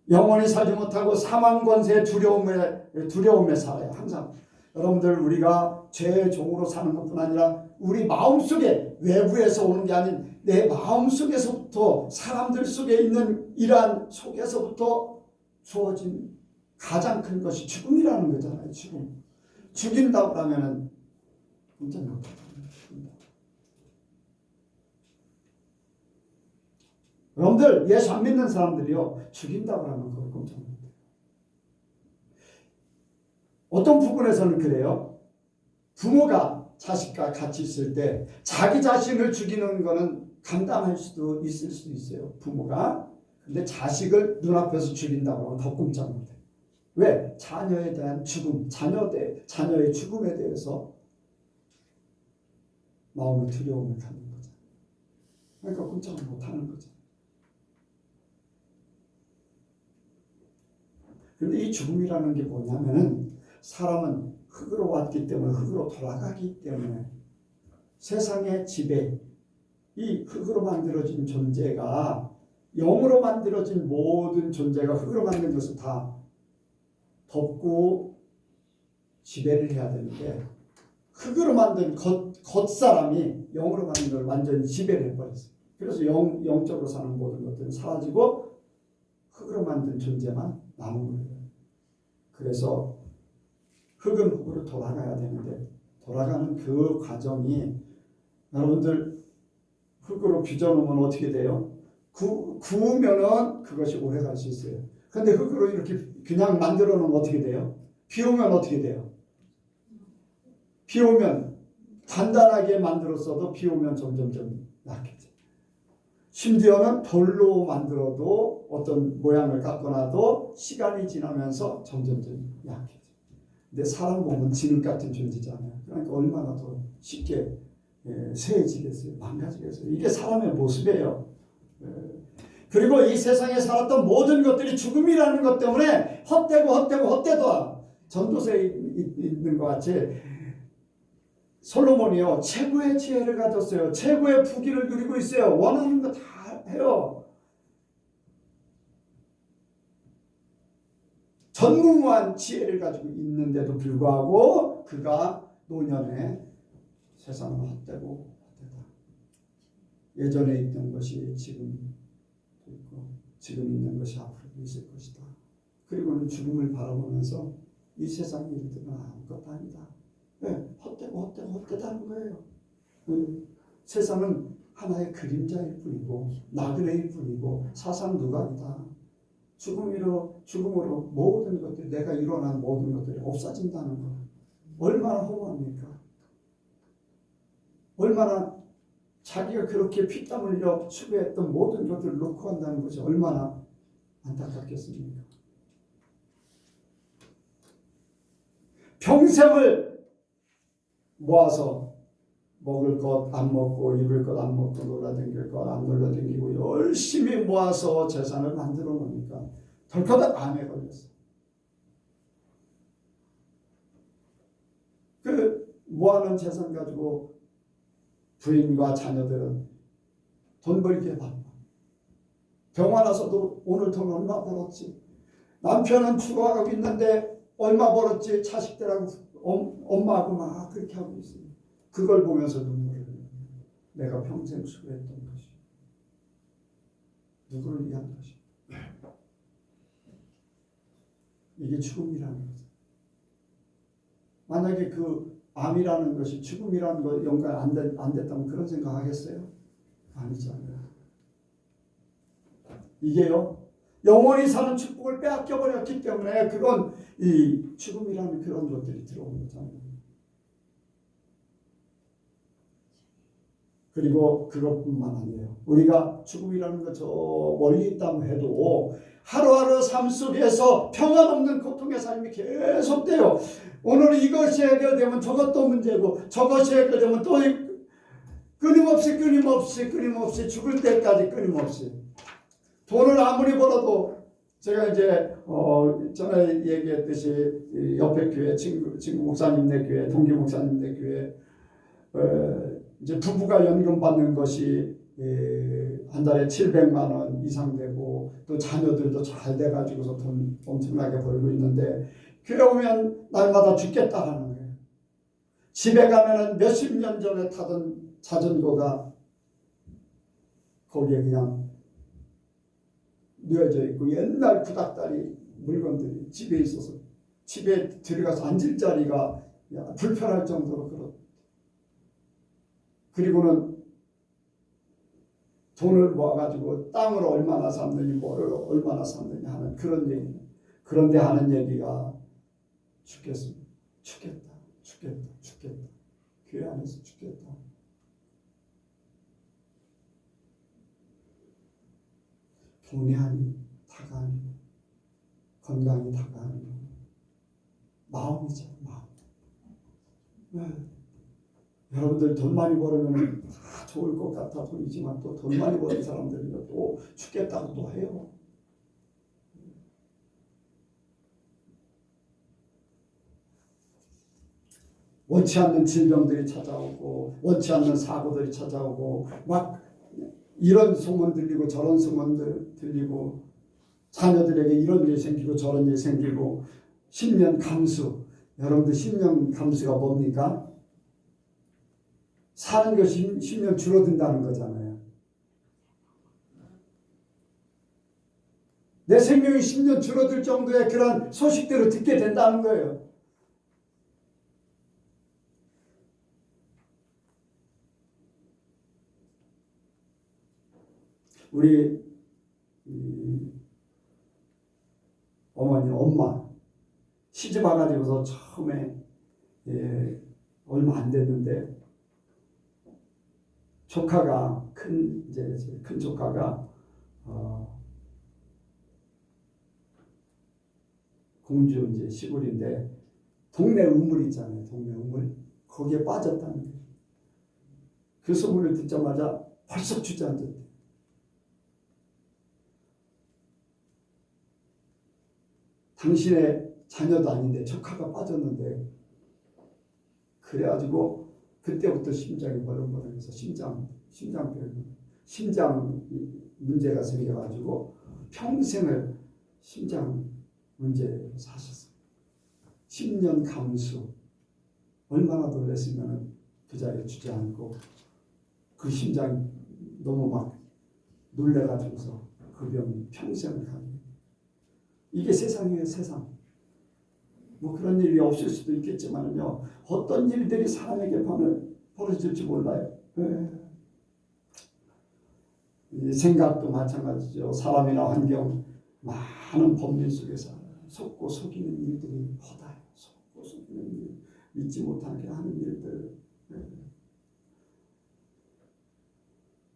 영원히 살지 못하고 사망 권세 두려움에 살아요. 항상 여러분들 우리가 죄의 종으로 사는 것뿐 아니라 우리 마음속에 외부에서 오는 게 아닌 내 마음속에서부터 사람들 속에 있는 이러한 속에서부터 주어진 가장 큰 것이 죽음이라는 거잖아요. 죽인다고 하면은 완전히 죽인다. 여러분들 예수 안 믿는 사람들이요 죽인다고 하면 그걸 꼼짝 못해요. 어떤 부분에서는 그래요. 부모가 자식과 같이 있을 때 자기 자신을 죽이는 거는 감당할 수도 있을 수도 있어요. 부모가. 근데 자식을 눈앞에서 죽인다고 하면 더 꼼짝 못해요. 왜? 자녀에 대한 죽음, 자녀의 죽음에 대해서 마음의 두려움을 갖는 거죠. 그러니까 꼼짝을 못하는 거죠. 그런데 이 죽음이라는 게 뭐냐면은 사람은 흙으로 왔기 때문에 흙으로 돌아가기 때문에 세상의 지배, 이 흙으로 만들어진 존재가 영으로 만들어진 모든 존재가 흙으로 만든 것을 다 덮고 지배를 해야 되는데 흙으로 만든 겉사람이 영으로 만든 걸 완전히 지배를 해버렸어요. 그래서 영적으로 사는 모든 것들은 사라지고 흙으로 만든 존재만 남은 거예요. 그래서 흙은 흙으로 돌아가야 되는데 돌아가는 그 과정이 여러분들 흙으로 빚어놓으면 어떻게 돼요? 구우면은 그것이 오래 갈 수 있어요. 근데 흙으로 이렇게 그냥 만들어 놓으면 어떻게 돼요? 비 오면 어떻게 돼요? 비 오면 단단하게 만들었어도 비 오면 점점점 약해져. 심지어는 돌로 만들어도 어떤 모양을 갖고나도 시간이 지나면서 점점점 약해져. 근데 사람 몸은 진흙 같은 존재잖아요. 그러니까 얼마나 더 쉽게 쇠해지겠어요. 망가지겠어요. 이게 사람의 모습이에요. 그리고 이 세상에 살았던 모든 것들이 죽음이라는 것 때문에 헛되도 전도서에 있는 것 같이 솔로몬이요 최고의 지혜를 가졌어요. 최고의 부귀를 누리고 있어요. 원하는 거 다 해요. 전무후무한 지혜를 가지고 있는데도 불구하고 그가 노년에 세상은 헛되다. 예전에 있던 것이 지금 있고 지금 있는 것이 앞으로도 있을 것이다. 그리고는 죽음을 바라보면서 이 세상 일들은 아무것도 아니다. 헛되다는 거예요. 세상은 하나의 그림자일 뿐이고 나그네일 뿐이고 사상누각이다. 죽음으로 모든 것들이 내가 일어난 모든 것들이 없어진다는 거. 얼마나 허무합니까? 얼마나 자기가 그렇게 피땀 흘려 추구했던 모든 것들을 놓고 한다는 것이 얼마나 안타깝겠습니까? 평생을 모아서 먹을 것 안 먹고 입을 것 안 먹고 놀아댕길 것 안 놀아댕기고 열심히 모아서 재산을 만들어 놓으니까 덜커덕 암에 걸렸어. 그 모아놓은 재산 가지고 부인과 자녀들은 돈 벌기에 바빠. 병원 와서도 오늘 돈 얼마 벌었지? 남편은 죽어가고 있는데 얼마 벌었지? 자식들하고 엄마하고 막 그렇게 하고 있어요. 그걸 보면서 눈물을 흘려요. 내가 평생 수고했던 것이 누구를 위한 것이 이게 죽음이라는 거죠. 만약에 그 암이라는 것이 죽음이라는 거 연관 안 됐다면 그런 생각 하겠어요? 아니잖아요. 이게요 영원히 사는 축복을 빼앗겨 버렸기 때문에 그런 이 죽음이라는 그런 것들이 들어온 거잖아요. 그리고 그것뿐만 아니에요. 우리가 죽음이라는 거 저 멀리 있다고 해도 하루하루 삶 속에서 평안없는 고통의 삶이 계속돼요. 오늘 이것이 해결되면 저것도 문제고 저것이 해결되면 또 끊임없이 죽을 때까지 끊임없이 돈을 아무리 벌어도 제가 이제 전에 얘기했듯이 옆에 교회 친구 목사님네 교회 동기 목사님네 교회 이제 부부가 연금 받는 것이 한 달에 700만 원 이상 되고 또 자녀들도 잘 돼가지고서 돈 엄청나게 벌고 있는데 교회 오면 날마다 죽겠다라는 거예요. 집에 가면은 몇십 년 전에 타던 자전거가 거기에 그냥 놓여져 있고 옛날 구닥다리 물건들이 집에 있어서 집에 들어가서 앉을 자리가 불편할 정도로 그렇다. 그리고는 돈을 모아가지고 땅을 얼마나 샀느니 뭐를 얼마나 샀느냐 하는 그런 얘기는 그런데 하는 얘기가 죽겠다. 교회 안에서 죽겠다. 돈이 아니 다가 아니고 건강이 다가 아니고 마음이죠. 마음. 네. 여러분들 돈 많이 벌으면 다 좋을 것 같아 보이지만 또 돈 많이 버는 사람들은 또 죽겠다고 또 해요. 원치 않는 질병들이 찾아오고 원치 않는 사고들이 찾아오고 막 이런 소문 들리고 저런 소문 들리고 자녀들에게 이런 일이 생기고 저런 일이 생기고 10년 감수. 여러분들 10년 감수가 뭡니까? 사는 것이 10년 줄어든다는 거잖아요. 내 생명이 10년 줄어들 정도의 그런 소식들을 듣게 된다는 거예요. 우리 어머니, 엄마 시집 와가지고서 처음에 얼마 안 됐는데 조카가 큰 조카가 공주 이제 시골인데 동네 우물 있잖아요. 동네 우물 거기에 빠졌다는 거예요. 그 소문을 듣자마자 벌써 주저앉았대. 당신의 자녀도 아닌데 조카가 빠졌는데 그래가지고 그때부터 심장이 벌렁벌렁해서 심장 문제가 생겨가지고 평생을 심장 문제로 사셨어요. 10년 감수. 얼마나 놀랐으면 그 자리에 주저앉고 그 심장이 너무 막 놀래가지고서 그 병이 평생을 가는. 이게 세상이에요. 세상. 뭐 그런 일이 없을 수도 있겠지만요. 어떤 일들이 사람에게 벌어질지 몰라요. 이 생각도 마찬가지죠. 사람이나 환경 많은 법률 속에서 속고 속이는 일들이 허다해요. 속고 속이는 일, 믿지 못하게 하는 일들.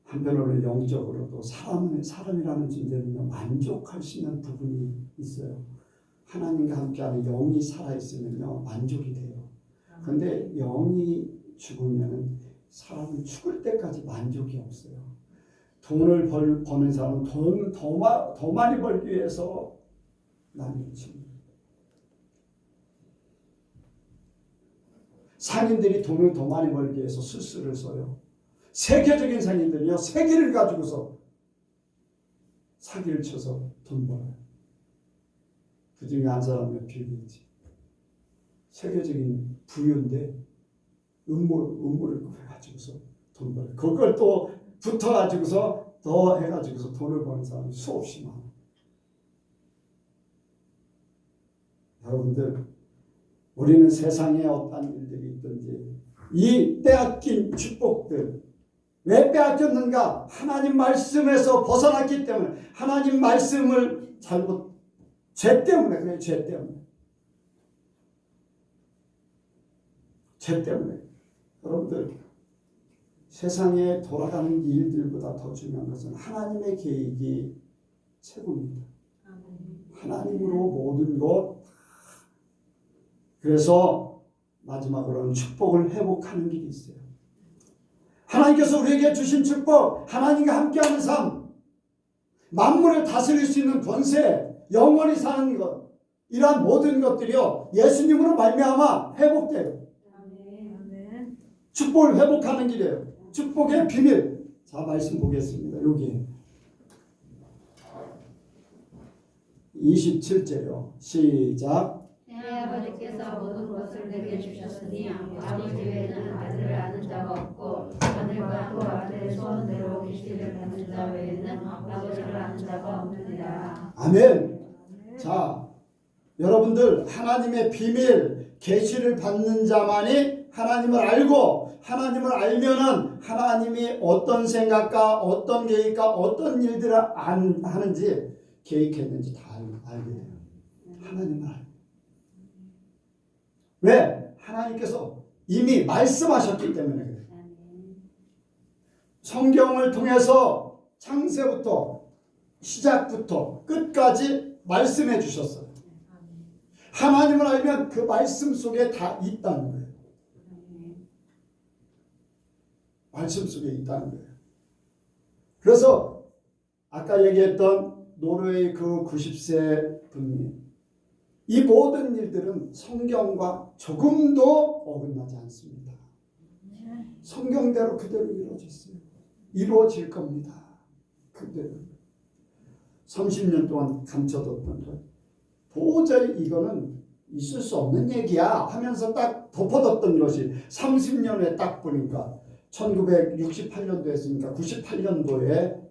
한편으로는 영적으로도 사람이라는 존재는요, 만족할 수 있는 부분이 있어요. 하나님과 함께하는 영이 살아있으면요, 만족이 돼요. 그런데 영이 죽으면 사람은 죽을 때까지 만족이 없어요. 돈을 버는 사람은 더 많이 벌기 위해서 나를 칩니다. 상인들이 돈을 더 많이 벌기 위해서 술수를 써요. 세계적인 상인들이요, 세계를 가지고서 사기를 쳐서 돈 벌어요. 그 중에 한 사람은 빌 게이츠. 세계적인 부유인데 음모를 해가지고서 돈 벌어요. 그걸 또 붙어가지고서 더 해가지고서 돈을 버는 사람이 수없이 많아요. 여러분들, 우리는 세상에 어떤 일들이 있든지 이 빼앗긴 축복들, 왜 빼앗겼는가? 하나님 말씀에서 벗어났기 때문에, 하나님 말씀을 죄 때문에 그래요. 죄 때문에. 여러분들, 세상에 돌아가는 일들보다 더 중요한 것은 하나님의 계획이 최고입니다. 하나님으로 모든 것. 그래서 마지막으로는 축복을 회복하는 길이 있어요. 하나님께서 우리에게 주신 축복, 하나님과 함께하는 삶, 만물을 다스릴 수 있는 권세, 영원히 사는 것, 이러한 모든 것들이요, 예수님으로 말미암아 회복돼요. 축복을 회복하는 길이에요. 축복의 비밀. 자, 말씀 보겠습니다. 여기 27절요. 시작. 내 아버지께서 모든 것을 내게 주셨으니 아버지 외에는 아들을 아는 자가 없고 아들과 또 아들의 소원대로 계시를 받는 자 외에는 아버지를 아는 자가 없느니라. 아멘. 자, 여러분들, 하나님의 비밀, 계시를 받는 자만이 하나님을 알고, 하나님을 알면은 하나님이 어떤 생각과 어떤 계획과 어떤 일들을 하는지, 계획했는지 다 알게 돼요. 하나님을 알고. 왜? 하나님께서 이미 말씀하셨기 때문에 그래요. 성경을 통해서 창세부터 시작부터 끝까지 말씀해 주셨어요. 하나님을 알면 그 말씀 속에 다 있다는 거예요. 말씀 속에 있다는 거예요. 그래서 아까 얘기했던 노르웨이 그 90세 분이 이 모든 일들은 성경과 조금도 어긋나지 않습니다. 성경대로 그대로 이루어졌어요. 이루어질 겁니다. 그대로. 30년 동안 감춰뒀던 것. 도저히 이거는 있을 수 없는 얘기야 하면서 딱 덮어뒀던 것이 30년 후에 딱 보니까 1968년도 했으니까 98년도에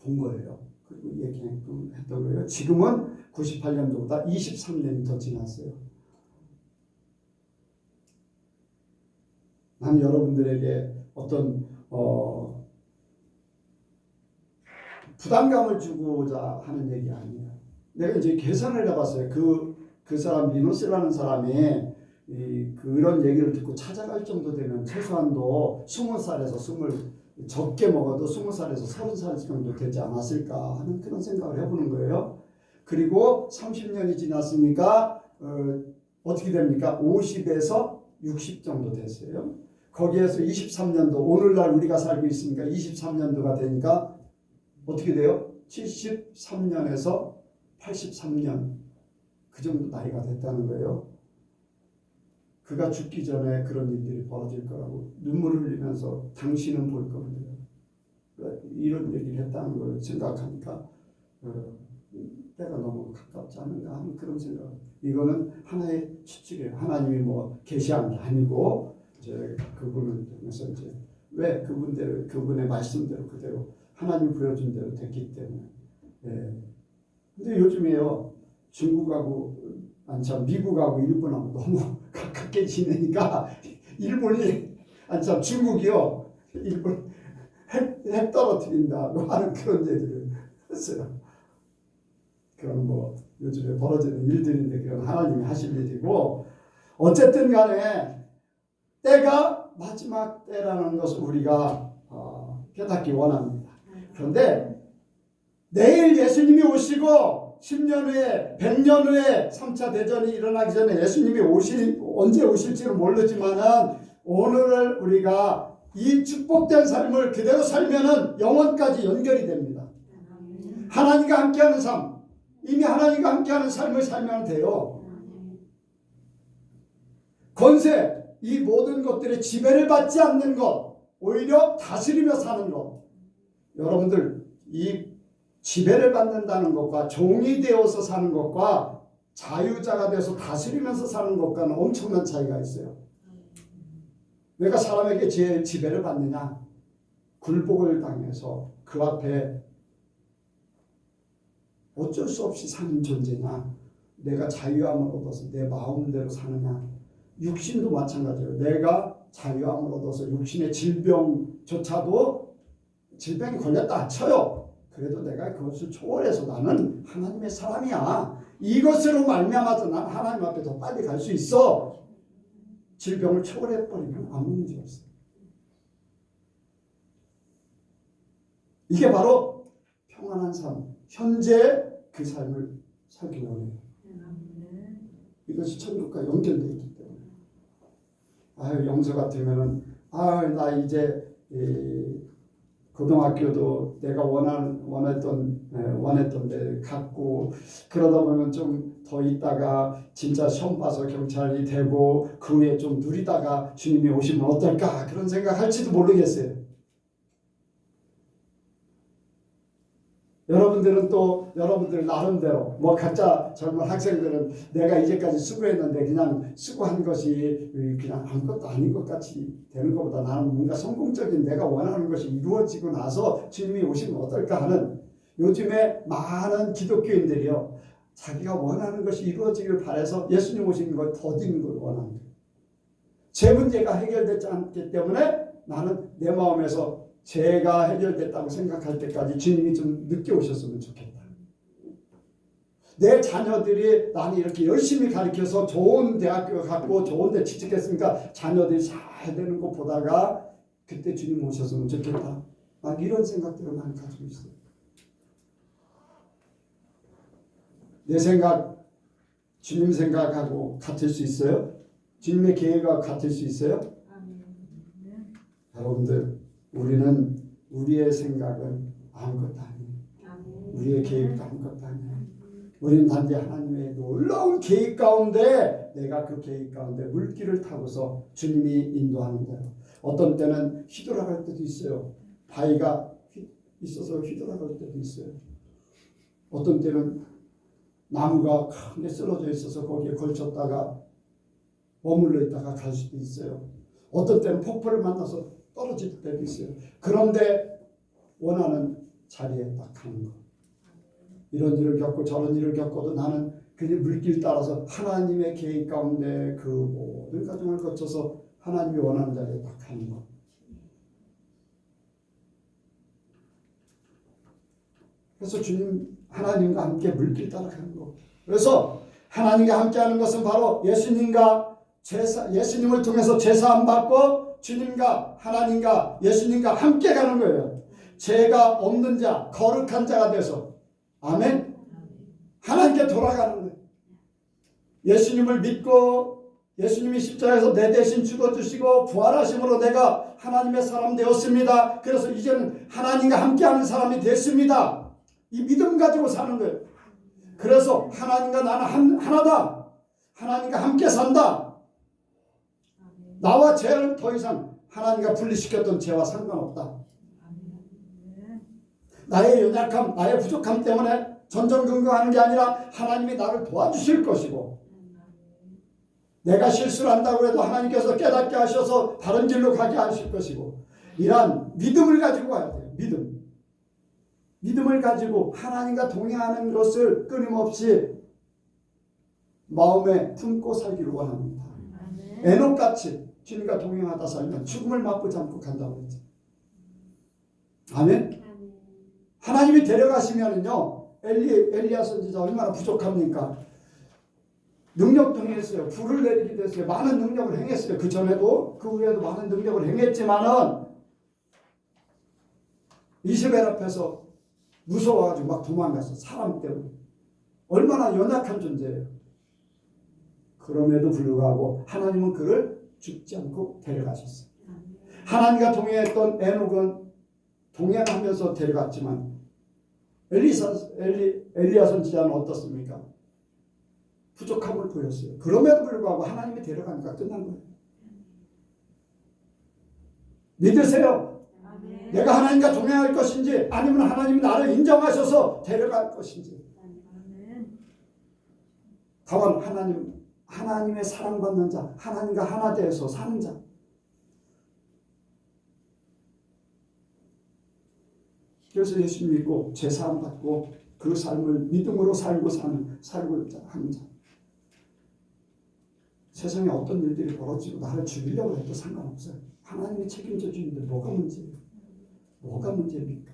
본 거예요. 그리고 얘기했던 거예요. 지금은 98년도보다 23년이 더 지났어요. 난 여러분들에게 어떤 부담감을 주고자 하는 얘기 아니에요. 내가 이제 계산을 해봤어요. 그 사람 미노스라는 사람이 그런 얘기를 듣고 찾아갈 정도 되면 최소한도 20살에서 적게 먹어도 20살에서 30살 정도 되지 않았을까 하는 그런 생각을 해보는 거예요. 그리고 30년이 지났으니까 어떻게 됩니까? 50에서 60 정도 됐어요. 거기에서 23년도 오늘날 우리가 살고 있으니까 23년도가 되니까 어떻게 돼요? 73년에서 83년 그 정도 나이가 됐다는 거예요. 그가 죽기 전에 그런 일들이 벌어질 거라고 눈물을 흘리면서 당신은 볼 겁니다. 이런 얘기를 했다는 걸 생각하니까 때가 너무 가깝지 않은가 하는 그런 생각. 이거는 하나의 추측이에요. 하나님이 뭐 계시한 게 아니고 이제 그분을 통해서 이제 왜 그분의 말씀대로 그대로 하나님 보여준 대로 됐기 때문에. 근데 요즘에요 중국하고 미국하고 일본하고 너무 가깝게 지내니까 일본이 중국이요 일본 핵 떨어뜨린다고 하는 그런 얘기를 했어요. 그건 뭐 요즘에 벌어지는 일들인데 그건 하나님이 하실 일이고 어쨌든 간에 때가 마지막 때라는 것을 우리가 깨닫기 원합니다. 그런데 내일 예수님이 오시고 10년 후에 100년 후에 3차 대전이 일어나기 전에 예수님이 언제 오실지는 모르지만은 오늘을 우리가 이 축복된 삶을 그대로 살면은 영원까지 연결이 됩니다. 하나님과 함께하는 삶, 이미 하나님과 함께하는 삶을 살면 돼요. 권세, 이 모든 것들의 지배를 받지 않는 것, 오히려 다스리며 사는 것. 여러분들 이 지배를 받는다는 것과 종이 되어서 사는 것과 자유자가 되어서 다스리면서 사는 것과는 엄청난 차이가 있어요. 내가 사람에게 지배를 받느냐? 굴복을 당해서 그 앞에 어쩔 수 없이 사는 존재냐? 내가 자유함을 얻어서 내 마음대로 사느냐? 육신도 마찬가지예요. 내가 자유함을 얻어서 육신의 질병조차도 질병이 걸렸다 쳐요. 그래도 내가 그것을 초월해서 나는 하나님의 사람이야. 이것으로 말미암아서 난 하나님 앞에 더 빨리 갈 수 있어. 질병을 초월해버리면 아무 문제 없어요. 이게 바로 평안한 삶, 현재 그 삶을 살기 원해요. 이것이 천국과 연결되어 있기 때문에. 영서 같으면은 나 이제 고등학교도 내가 원했던 데 갔고 그러다 보면 좀 더 있다가 진짜 시험 봐서 경찰이 되고 그 후에 좀 누리다가 주님이 오시면 어떨까 그런 생각할지도 모르겠어요. 여러분들 나름대로 뭐 각자 젊은 학생들은 내가 이제까지 수고했는데 그냥 수고한 것이 그냥 아무것도 아닌 것 같이 되는 것보다 나는 뭔가 성공적인 내가 원하는 것이 이루어지고 나서 주님이 오시면 어떨까 하는 요즘에 많은 기독교인들이요. 자기가 원하는 것이 이루어지길 바라서 예수님 오시는 걸 더디는 걸 원하는 거예요. 제 문제가 해결되지 않기 때문에 나는 내 마음에서 제가 해결됐다고 생각할 때까지 주님이 좀 늦게 오셨으면 좋겠다. 내 자녀들이 나는 이렇게 열심히 가르쳐서 좋은 대학교 갔고 좋은 데 취직했으니까 자녀들이 잘 되는 거 보다가 그때 주님 오셨으면 좋겠다. 막 이런 생각들을 많이 가지고 있어요. 내 생각, 주님 생각하고 같을 수 있어요? 주님의 계획과 같을 수 있어요? 여러분들 우리는 우리의 생각은 아무것도 아니에요. 우리의 계획도 아무것도 아니에요. 우리는 단지 하나님의 놀라운 계획 가운데 내가 그 계획 가운데 물길을 타고서 주님이 인도하는 대로 어떤 때는 휘돌아갈 때도 있어요. 바위가 있어서 휘돌아갈 때도 있어요. 어떤 때는 나무가 큰 게 쓰러져 있어서 거기에 걸쳤다가 머물러 있다가 갈 수도 있어요. 어떤 때는 폭포를 만나서 떨어질 때도 있어요. 그런데 원하는 자리에 딱 가는 거. 이런 일을 겪고 저런 일을 겪어도 나는 그냥 물길 따라서 하나님의 계획 가운데 그 모든 과정을 거쳐서 하나님이 원하는 자리에 딱 가는 거. 그래서 주님 하나님과 함께 물길 따라가는 거. 그래서 하나님과 함께하는 것은 바로 예수님을 통해서 제사함 받고 주님과 하나님과 예수님과 함께 가는 거예요. 죄가 없는 자, 거룩한 자가 돼서 아멘. 하나님께 돌아가는 거예요. 예수님을 믿고 예수님이 십자가에서 내 대신 죽어주시고 부활하심으로 내가 하나님의 사람 되었습니다. 그래서 이제는 하나님과 함께하는 사람이 됐습니다. 이 믿음 가지고 사는 거예요. 그래서 하나님과 나는 하나다. 하나님과 함께 산다. 나와 죄를 더 이상 하나님과 분리시켰던 죄와 상관없다. 나의 연약함, 나의 부족함 때문에 전전긍긍하는 게 아니라 하나님이 나를 도와주실 것이고 내가 실수를 한다고 해도 하나님께서 깨닫게 하셔서 바른 길로 가게 하실 것이고 이러한 믿음을 가지고 가야 돼요. 믿음을 가지고 하나님과 동행하는 것을 끊임없이 마음에 품고 살기를 원합니다. 에녹같이 주님과 동행하다 살면 죽음을 맛보지 않고 간다고 했죠. 아멘. 하나님이 데려가시면은요 엘리야 선지자 얼마나 부족합니까? 능력도 행했어요. 불을 내리기도 했어요. 많은 능력을 행했어요. 그 전에도 그 후에도 많은 능력을 행했지만은 이세벨 앞에서 무서워가지고 막 도망갔어. 사람 때문에. 얼마나 연약한 존재예요. 그럼에도 불구하고 하나님은 그를 죽지 않고 데려가셨어요. 하나님과 동행했던 에녹은 동행하면서 데려갔지만 엘리야 선지자는 어떻습니까? 부족함을 보였어요. 그럼에도 불구하고 하나님이 데려가니까 끝난 거예요. 믿으세요. 아멘. 내가 하나님과 동행할 것인지 아니면 하나님이 나를 인정하셔서 데려갈 것인지. 아멘. 다만 하나님의 사랑받는 자, 하나님과 하나 되어서 사는 자. 그래서 예수 믿고 제사함 받고 그 삶을 믿음으로 살고 하는 자. 세상에 어떤 일들이 벌어지고 나를 죽이려고 해도 상관없어요. 하나님이 책임져 주는데 뭐가 문제예요? 뭐가 문제입니까?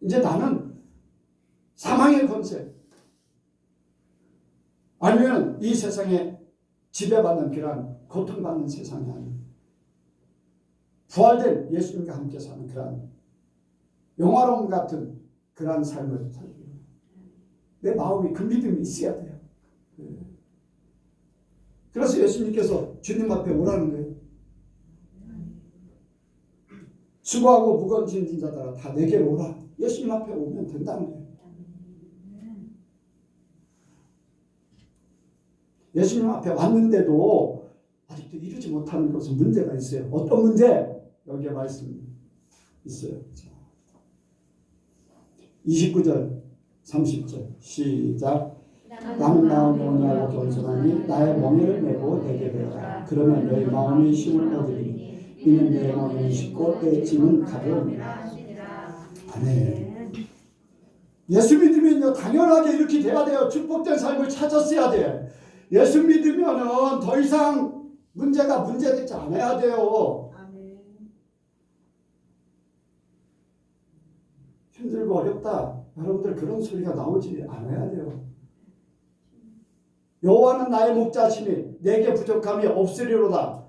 이제 나는 사망의 권세 아니면 이 세상에 지배받는 그러한 고통받는 세상이 아닌 부활된 예수님과 함께 사는 그러한 영화로움 같은 그러한 삶을 살고 내 마음이 그 믿음이 있어야 돼요. 그래서 예수님께서 주님 앞에 오라는 거예요. 수고하고 무거운 짐진 자들아 다 내게로 오라. 예수님 앞에 오면 된다는 거예요. 예수님 앞에 왔는데도 아직도 이루지 못하는 것은 문제가 있어요. 어떤 문제? 여기에 말씀 있어요. 29절 30절 시작. 나는 마음이 온유하고 겸손하니 나의 멍에를 메고 내게 배우라. 그러면 너희 마음이 쉼을 얻으리니 이는 내 멍에는 쉽고 내 짐은 가벼우니라. 아멘. 예수 믿으면요 당연하게 이렇게 돼야 돼요. 축복된 삶을 찾았어야 돼. 예수 믿으면은 더 이상 문제가 문제되지 않아야 돼요. 힘들고 어렵다. 여러분들 그런 소리가 나오지 않아야 돼요. 여호와는 나의 목자시니 내게 부족함이 없으리로다.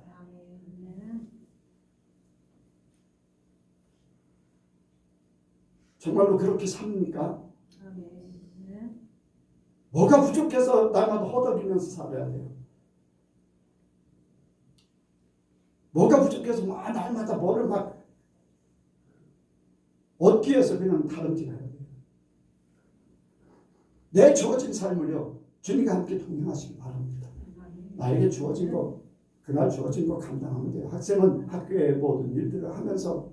정말로 그렇게 삽니까? 뭐가 부족해서 날마다 허덕이면서 살아야 돼요? 뭐가 부족해서 막 날마다 뭐를 막 얻기 위해서 그냥 다름질해야 돼요. 내 주어진 삶을요 주님과 함께 동행하시기 바랍니다. 나에게 주어진 거 그날 주어진 거 감당하면 돼요. 학생은 학교의 모든 일들을 하면서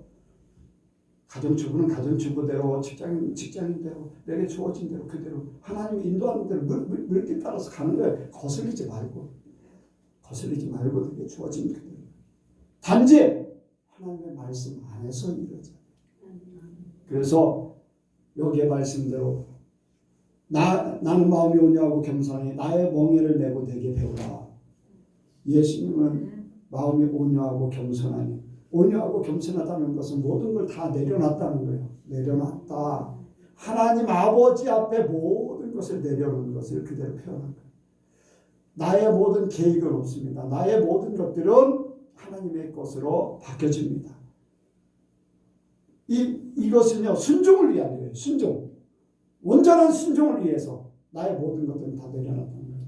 가정주부는 가정주부대로, 직장인 직장인대로, 내게 주어진 대로 그대로 하나님이 인도하는 대로 물길 따라서 가는 거예요. 거슬리지 말고 그게 주어진 그대로. 단지 하나님의 말씀 안에서 이루어져. 그래서 여기에 말씀대로 나는 마음이 온유하고 겸손하니 나의 멍에를 메고 내게 배우라. 예수님은 마음이 온유하고 겸손하니, 온유하고 겸손하다는 것은 모든 걸 다 내려놨다는 거예요. 내려놨다. 하나님 아버지 앞에 모든 것을 내려놓는 것을 그대로 표현한 거예요. 나의 모든 계획은 없습니다. 나의 모든 것들은 하나님의 것으로 바뀌어집니다. 이것은요, 순종을 위한 거예요. 순종. 온전한 순종을 위해서 나의 모든 것들은 다 내려놨다는 거예요.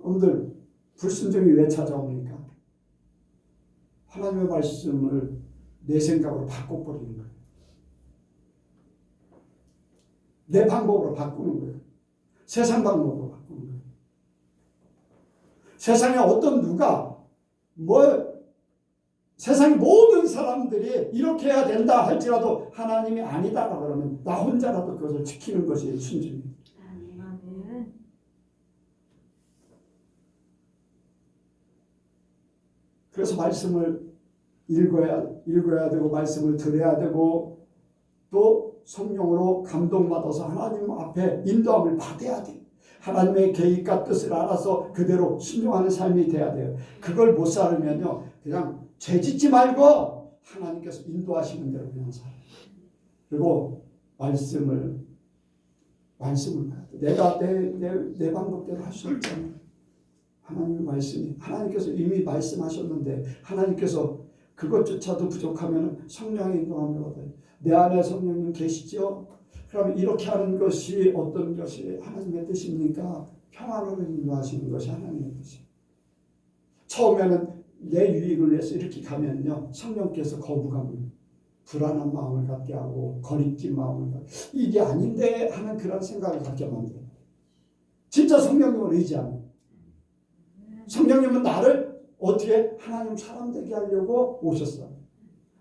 여러분들, 불순종이 왜 찾아옵니까? 하나님의 말씀을 내 생각으로 바꿔버리는 거예요. 내 방법으로 바꾸는 거예요. 세상 방법으로 바꾸는 거예요. 세상에 어떤 누가 세상의 모든 사람들이 이렇게 해야 된다 할지라도 하나님이 아니다라 그러면 나 혼자라도 그것을 지키는 것이 순종입니다. 그래서 말씀을 읽어야 되고 말씀을 들어야 되고 또 성령으로 감동받아서 하나님 앞에 인도함을 받아야 돼요. 하나님의 계획과 뜻을 알아서 그대로 순종하는 삶이 돼야 돼요. 그걸 못 살면요, 그냥 죄짓지 말고 하나님께서 인도하시는 대로 그냥 살아요. 그리고 말씀을 봐야 돼. 내가 내 방법대로 할 수 없잖아요. 하나님의 말씀이, 하나님께서 이미 말씀하셨는데 하나님께서 그것조차도 부족하면 성령의 인도함을 받아요. 내 안에 성령님 계시죠? 그럼 이렇게 하는 것이 어떤 것이 하나님의 뜻입니까? 평안으로 인도하시는 것이 하나님의 뜻이에요. 처음에는 내 유익을 위해서 이렇게 가면요, 성령께서 거부감을, 불안한 마음을 갖게 하고 거리낀 마음을 갖게, 이게 아닌데 하는 그런 생각을 갖게 만들어요. 진짜 성령님을 의지하는, 성령님은 나를 어떻게 하나님 사람 되게 하려고 오셨어.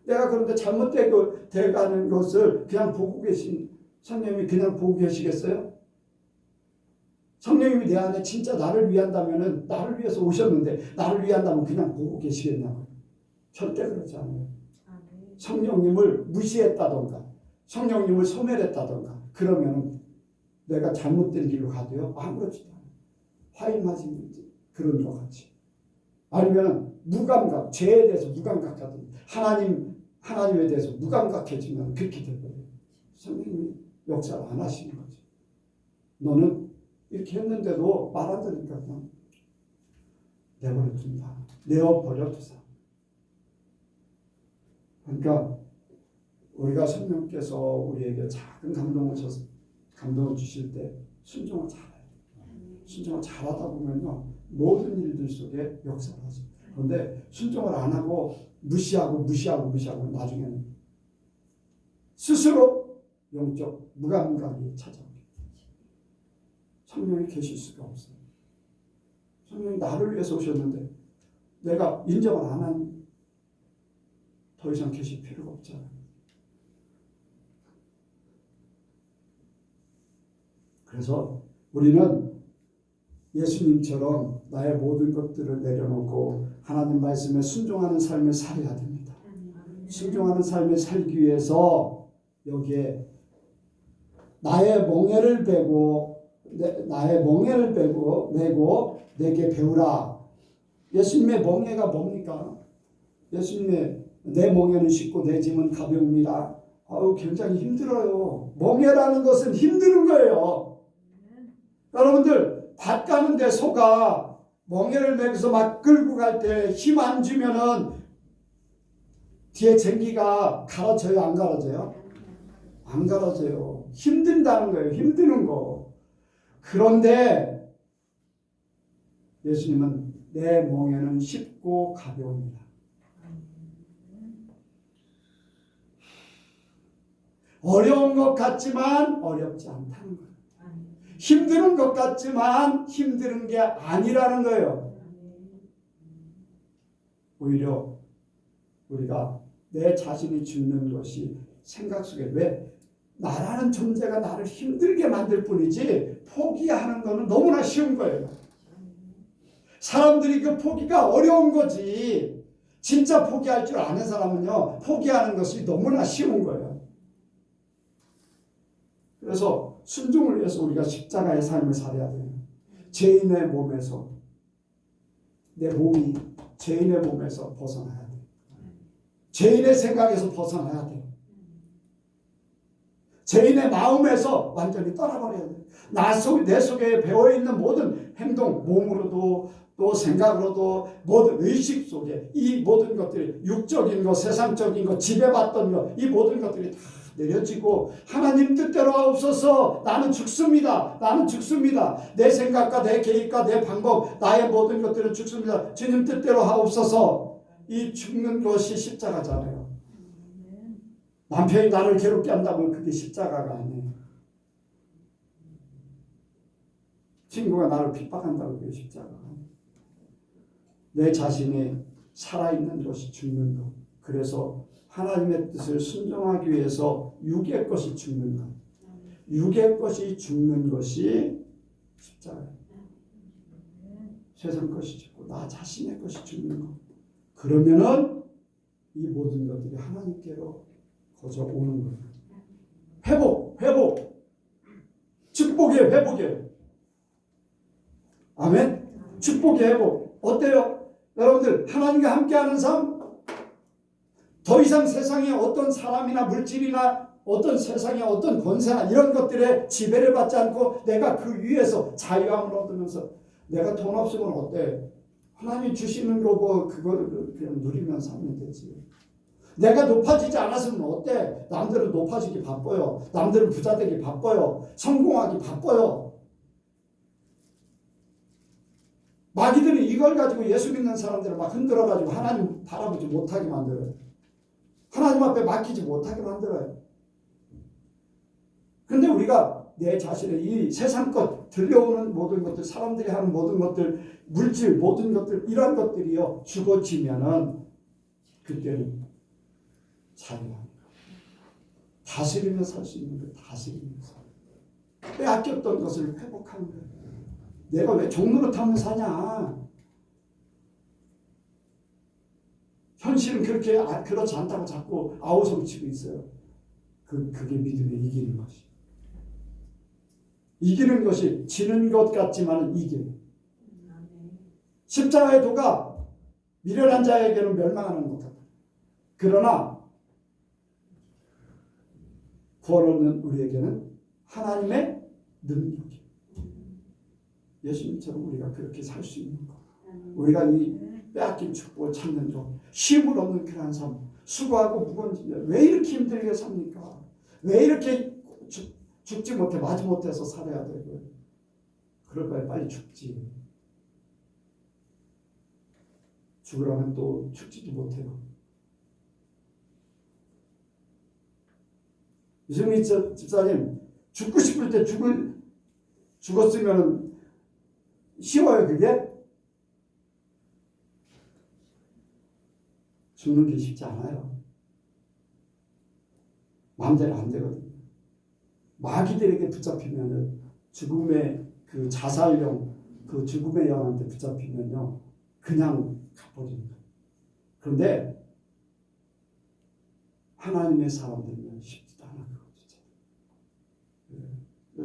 내가 그런데 잘못되고 돼가는 것을 그냥 보고 계신 성령님이 그냥 보고 계시겠어요? 성령님이 내 안에 진짜 나를 위한다면은, 나를 위해서 오셨는데 나를 위한다면 그냥 보고 계시겠냐고요. 절대 그렇지 않아요. 성령님을 무시했다던가 성령님을 소멸했다던가 그러면 내가 잘못된 길로 가도요, 아무렇지도 않아요. 화인맞은 그런 것 같이. 아니면 무감각, 죄에 대해서 무감각하든 하나님에 대해서 무감각해지면 그렇게 되거든요. 성령님이 역사를 안 하시는 거죠. 너는 이렇게 했는데도 말 안 들으니까 그냥 내버려둔다. 내어버려두자. 그러니까 우리가 성령께서 우리에게 작은 감동을 주실 때 순종을 잘해요. 순종을 잘하다 보면요, 모든 일들 속에 역사를 하죠. 그런데 순종을 안 하고 무시하고 나중에는 스스로 영적 무감각이 찾아옵니다. 성령이 계실 수가 없어요. 성령이 나를 위해서 오셨는데 내가 인정을 안 하니 더 이상 계실 필요가 없잖아요. 그래서 우리는 예수님처럼 나의 모든 것들을 내려놓고 하나님 말씀에 순종하는 삶을 살아야 됩니다. 순종하는 삶을 살기 위해서 여기에 나의 멍에를 메고 내게 배우라. 예수님의 멍에가 뭡니까? 예수님의 내 멍에는 쉽고 내 짐은 가벼웁니다. 굉장히 힘들어요. 멍에라는 것은 힘드는 거예요. 여러분들 밭 가는데 소가 멍에를 메고서 막 끌고 갈 때 힘 안 주면은 뒤에 쟁기가 갈아져요, 안 갈아져요? 안 갈아져요. 힘든다는 거예요. 힘드는 거. 그런데 예수님은 내 멍에는 쉽고 가벼웁니다. 어려운 것 같지만 어렵지 않다는 거예요. 힘드는 것 같지만 힘든 게 아니라는 거예요. 오히려 우리가 내 자신이 죽는 것이 생각 속에 왜 나라는 존재가 나를 힘들게 만들 뿐이지 포기하는 거는 너무나 쉬운 거예요. 사람들이 그 포기가 어려운 거지 진짜 포기할 줄 아는 사람은요 포기하는 것이 너무나 쉬운 거예요. 그래서 순종을 위해서 우리가 십자가의 삶을 살아야 돼요. 죄인의 몸에서 내 몸이 죄인의 몸에서 벗어나야 돼요. 죄인의 생각에서 벗어나야 돼요. 죄인의 마음에서 완전히 떠나버려야 돼요. 내 속에 배어있는 모든 행동, 몸으로도 또 생각으로도 모든 의식 속에 이 모든 것들이 육적인 것, 세상적인 것, 지배받던 것, 이 모든 것들이 다 내려지고 하나님 뜻대로 하옵소서. 나는 죽습니다. 나는 죽습니다. 내 생각과 내 계획과 내 방법, 나의 모든 것들은 죽습니다. 주님 뜻대로 하옵소서. 이 죽는 것이 십자가잖아요. 남편이 나를 괴롭게 한다고 그게 십자가가 아니에요. 친구가 나를 핍박한다고 그게 십자가가 아니에요. 내 자신이 살아있는 것이 죽는 것. 그래서 하나님의 뜻을 순종하기 위해서 육의 것이 죽는 것. 육의 것이 죽는 것이 십자가예요. 세상 것이 죽고 나 자신의 것이 죽는 것. 그러면은 이 모든 것들이 하나님께로 거저 오는 거예요. 회복. 축복의 회복이에요. 아멘. 축복의 회복. 어때요? 여러분들 하나님과 함께하는 삶 더 이상 세상의 어떤 사람이나 물질이나 어떤 세상의 어떤 권세나 이런 것들에 지배를 받지 않고 내가 그 위에서 자유함을 얻으면서 내가 돈 없으면 어때? 하나님이 주시는 거 뭐 그거를 그냥 누리면서 하면 되지. 내가 높아지지 않았으면 어때? 남들은 높아지기 바빠요. 남들은 부자 되기 바빠요. 성공하기 바빠요. 마귀들이 이걸 가지고 예수 믿는 사람들을 막 흔들어가지고 하나님 바라보지 못하게 만들어요. 하나님 앞에 맡기지 못하게 만들어요. 그런데 우리가 내 자신의 이 세상 것, 들려오는 모든 것들, 사람들이 하는 모든 것들, 물질, 모든 것들, 이런 것들이요, 죽어지면은 그때는 자유합니다. 다스리며 살 수 있는 거, 다스리면서. 빼앗겼던 것을 회복하는 거예요. 내가 왜 종로를 타면 사냐? 현실은 그렇지 않다고 자꾸 아우성치고 있어요. 그게 믿음의 이기는 것이. 이기는 것이 지는 것 같지만 이기는. 십자가의 도가 미련한 자에게는 멸망하는 것 같다. 그러나 구원 얻는 우리에게는 하나님의 능력이. 예수님처럼 우리가 그렇게 살 수 있는 것. 우리가 이 빼앗긴 축복을 찾는 것, 쉼을 얻는 그런 삶, 수고하고 무거운 짐, 왜 이렇게 힘들게 삽니까? 왜 이렇게 죽지 못해, 마지 못해서 살아야 되고, 그럴 바에 빨리 죽지. 죽으라면 또 죽지도 못해요. 유승민 집사님, 죽고 싶을 때 죽었으면 쉬워요, 그게? 죽는 게 쉽지 않아요. 마음대로 안 되거든요. 마귀들에게 붙잡히면은 죽음의 그 자살령, 그 죽음의 영한테 붙잡히면요, 그냥 가버립니다. 그런데 하나님의 사람들은 쉽지도 않아, 그거 진짜.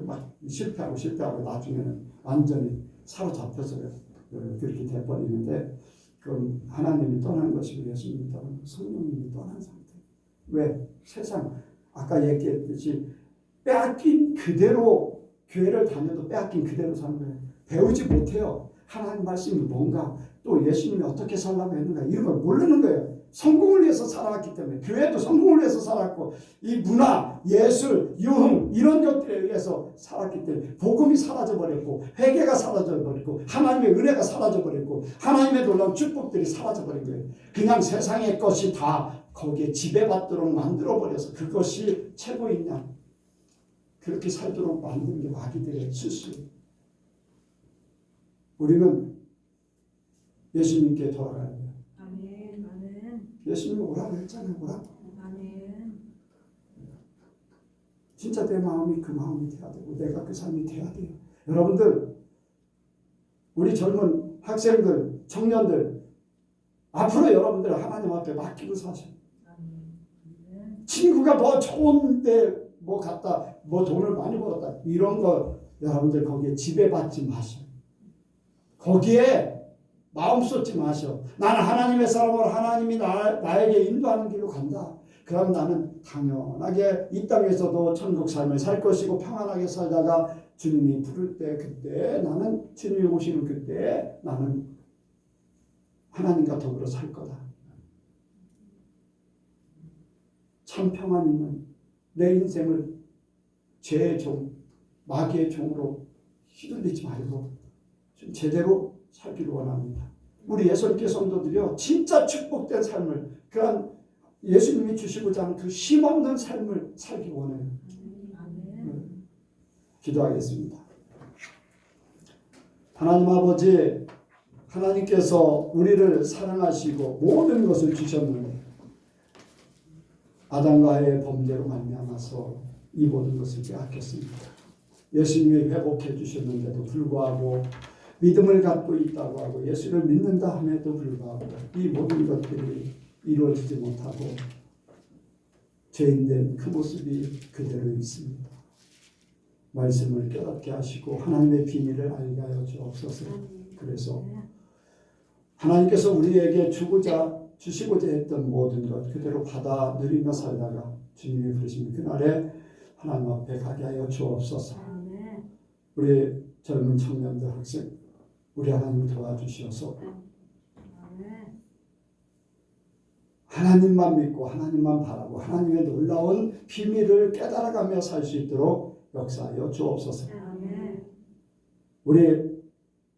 막 실패하고 나중에는 완전히 사로잡혀서 그렇게 돼버리는데, 그럼 하나님이 떠난 것이고 예수님이 떠난 성령님이 떠난 상태. 왜? 세상 아까 얘기했듯이 빼앗긴 그대로 교회를 다녀도 빼앗긴 그대로 사는 거예요. 배우지 못해요. 하나님 말씀이 뭔가 또 예수님이 어떻게 살라고 했는가 이런 걸 모르는 거예요. 성공을 위해서 살아왔기 때문에. 교회도 성공을 위해서 살았고 이 문화, 예술, 유흥 이런 것들에 의해서 살았기 때문에 복음이 사라져버렸고 회개가 사라져버렸고 하나님의 은혜가 사라져버렸고 하나님의 놀라운 축복들이 사라져버린 거예요. 그냥 세상의 것이 다 거기에 지배받도록 만들어버려서 그것이 최고인 양 그렇게 살도록 만드는 게 마귀들의 실수예요. 우리는 예수님께 돌아가야 돼요. 아멘. 예수님 오라고 했잖아요. 오라고. 아멘. 진짜 내 마음이 그 마음이 돼야 되고 내가 그 삶이 돼야 돼요. 여러분들, 우리 젊은 학생들, 청년들, 앞으로 여러분들 하나님 앞에 맡기고 사셔. 친구가 뭐 좋은데 뭐 갔다 뭐 돈을 많이 벌었다 이런 거 여러분들 거기에 지배받지 마셔. 거기에 마음 쏟지 마셔. 나는 하나님의 사람으로 하나님이 나에게 인도하는 길로 간다. 그럼 나는 당연하게 이 땅에서도 천국 삶을 살 것이고 평안하게 살다가 주님이 부를 때 그때 나는 주님이 오시는 그때 나는 하나님과 더불어 살 거다. 참 평안 있는 내 인생을 죄의 종, 마귀의 종으로 휘둘리지 말고 좀 제대로 살기를 원합니다. 우리 예수님께 성도들이요, 진짜 축복된 삶을, 그런 예수님이 주시고자 하는 그 힘없는 삶을 살기 원해요. 기도하겠습니다. 하나님 아버지, 하나님께서 우리를 사랑하시고 모든 것을 주셨는데 아담과 하와의 범죄로 말미암아서 이 모든 것을 빼앗겼습니다. 예수님이 회복해 주셨는데도 불구하고 믿음을 갖고 있다고 하고 예수를 믿는다 함에도 불구하고 이 모든 것들이 이루어지지 못하고 죄인된 그 모습이 그대로 있습니다. 말씀을 깨닫게 하시고 하나님의 비밀을 알게 하여 주옵소서. 그래서 하나님께서 우리에게 주시고자 했던 모든 것 그대로 받아 누리며 살다가 주님이 부르시는 그날에 하나님 앞에 가게 하여 주옵소서. 우리 젊은 청년들, 학생, 우리 하나님 도와주시어서 하나님만 믿고 하나님만 바라고 하나님의 놀라운 비밀을 깨달아가며 살 수 있도록 역사하여 주옵소서. 우리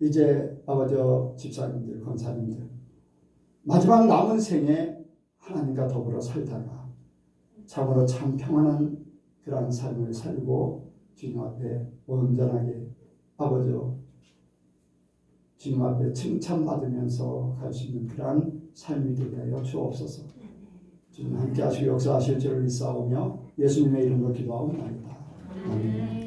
이제 아버지 집사님들, 권사님들 마지막 남은 생에 하나님과 더불어 살다가 참으로 참 평안한 그런 삶을 살고 주님 앞에 온전하게 아버지 주님 앞에 칭찬받으면서 갈 수 있는 그러한 삶이 되게 하여 주옵소서. 주님 함께 하시고 역사하실 줄을 믿사오며 예수님의 이름으로 기도하옵나이다. 아멘.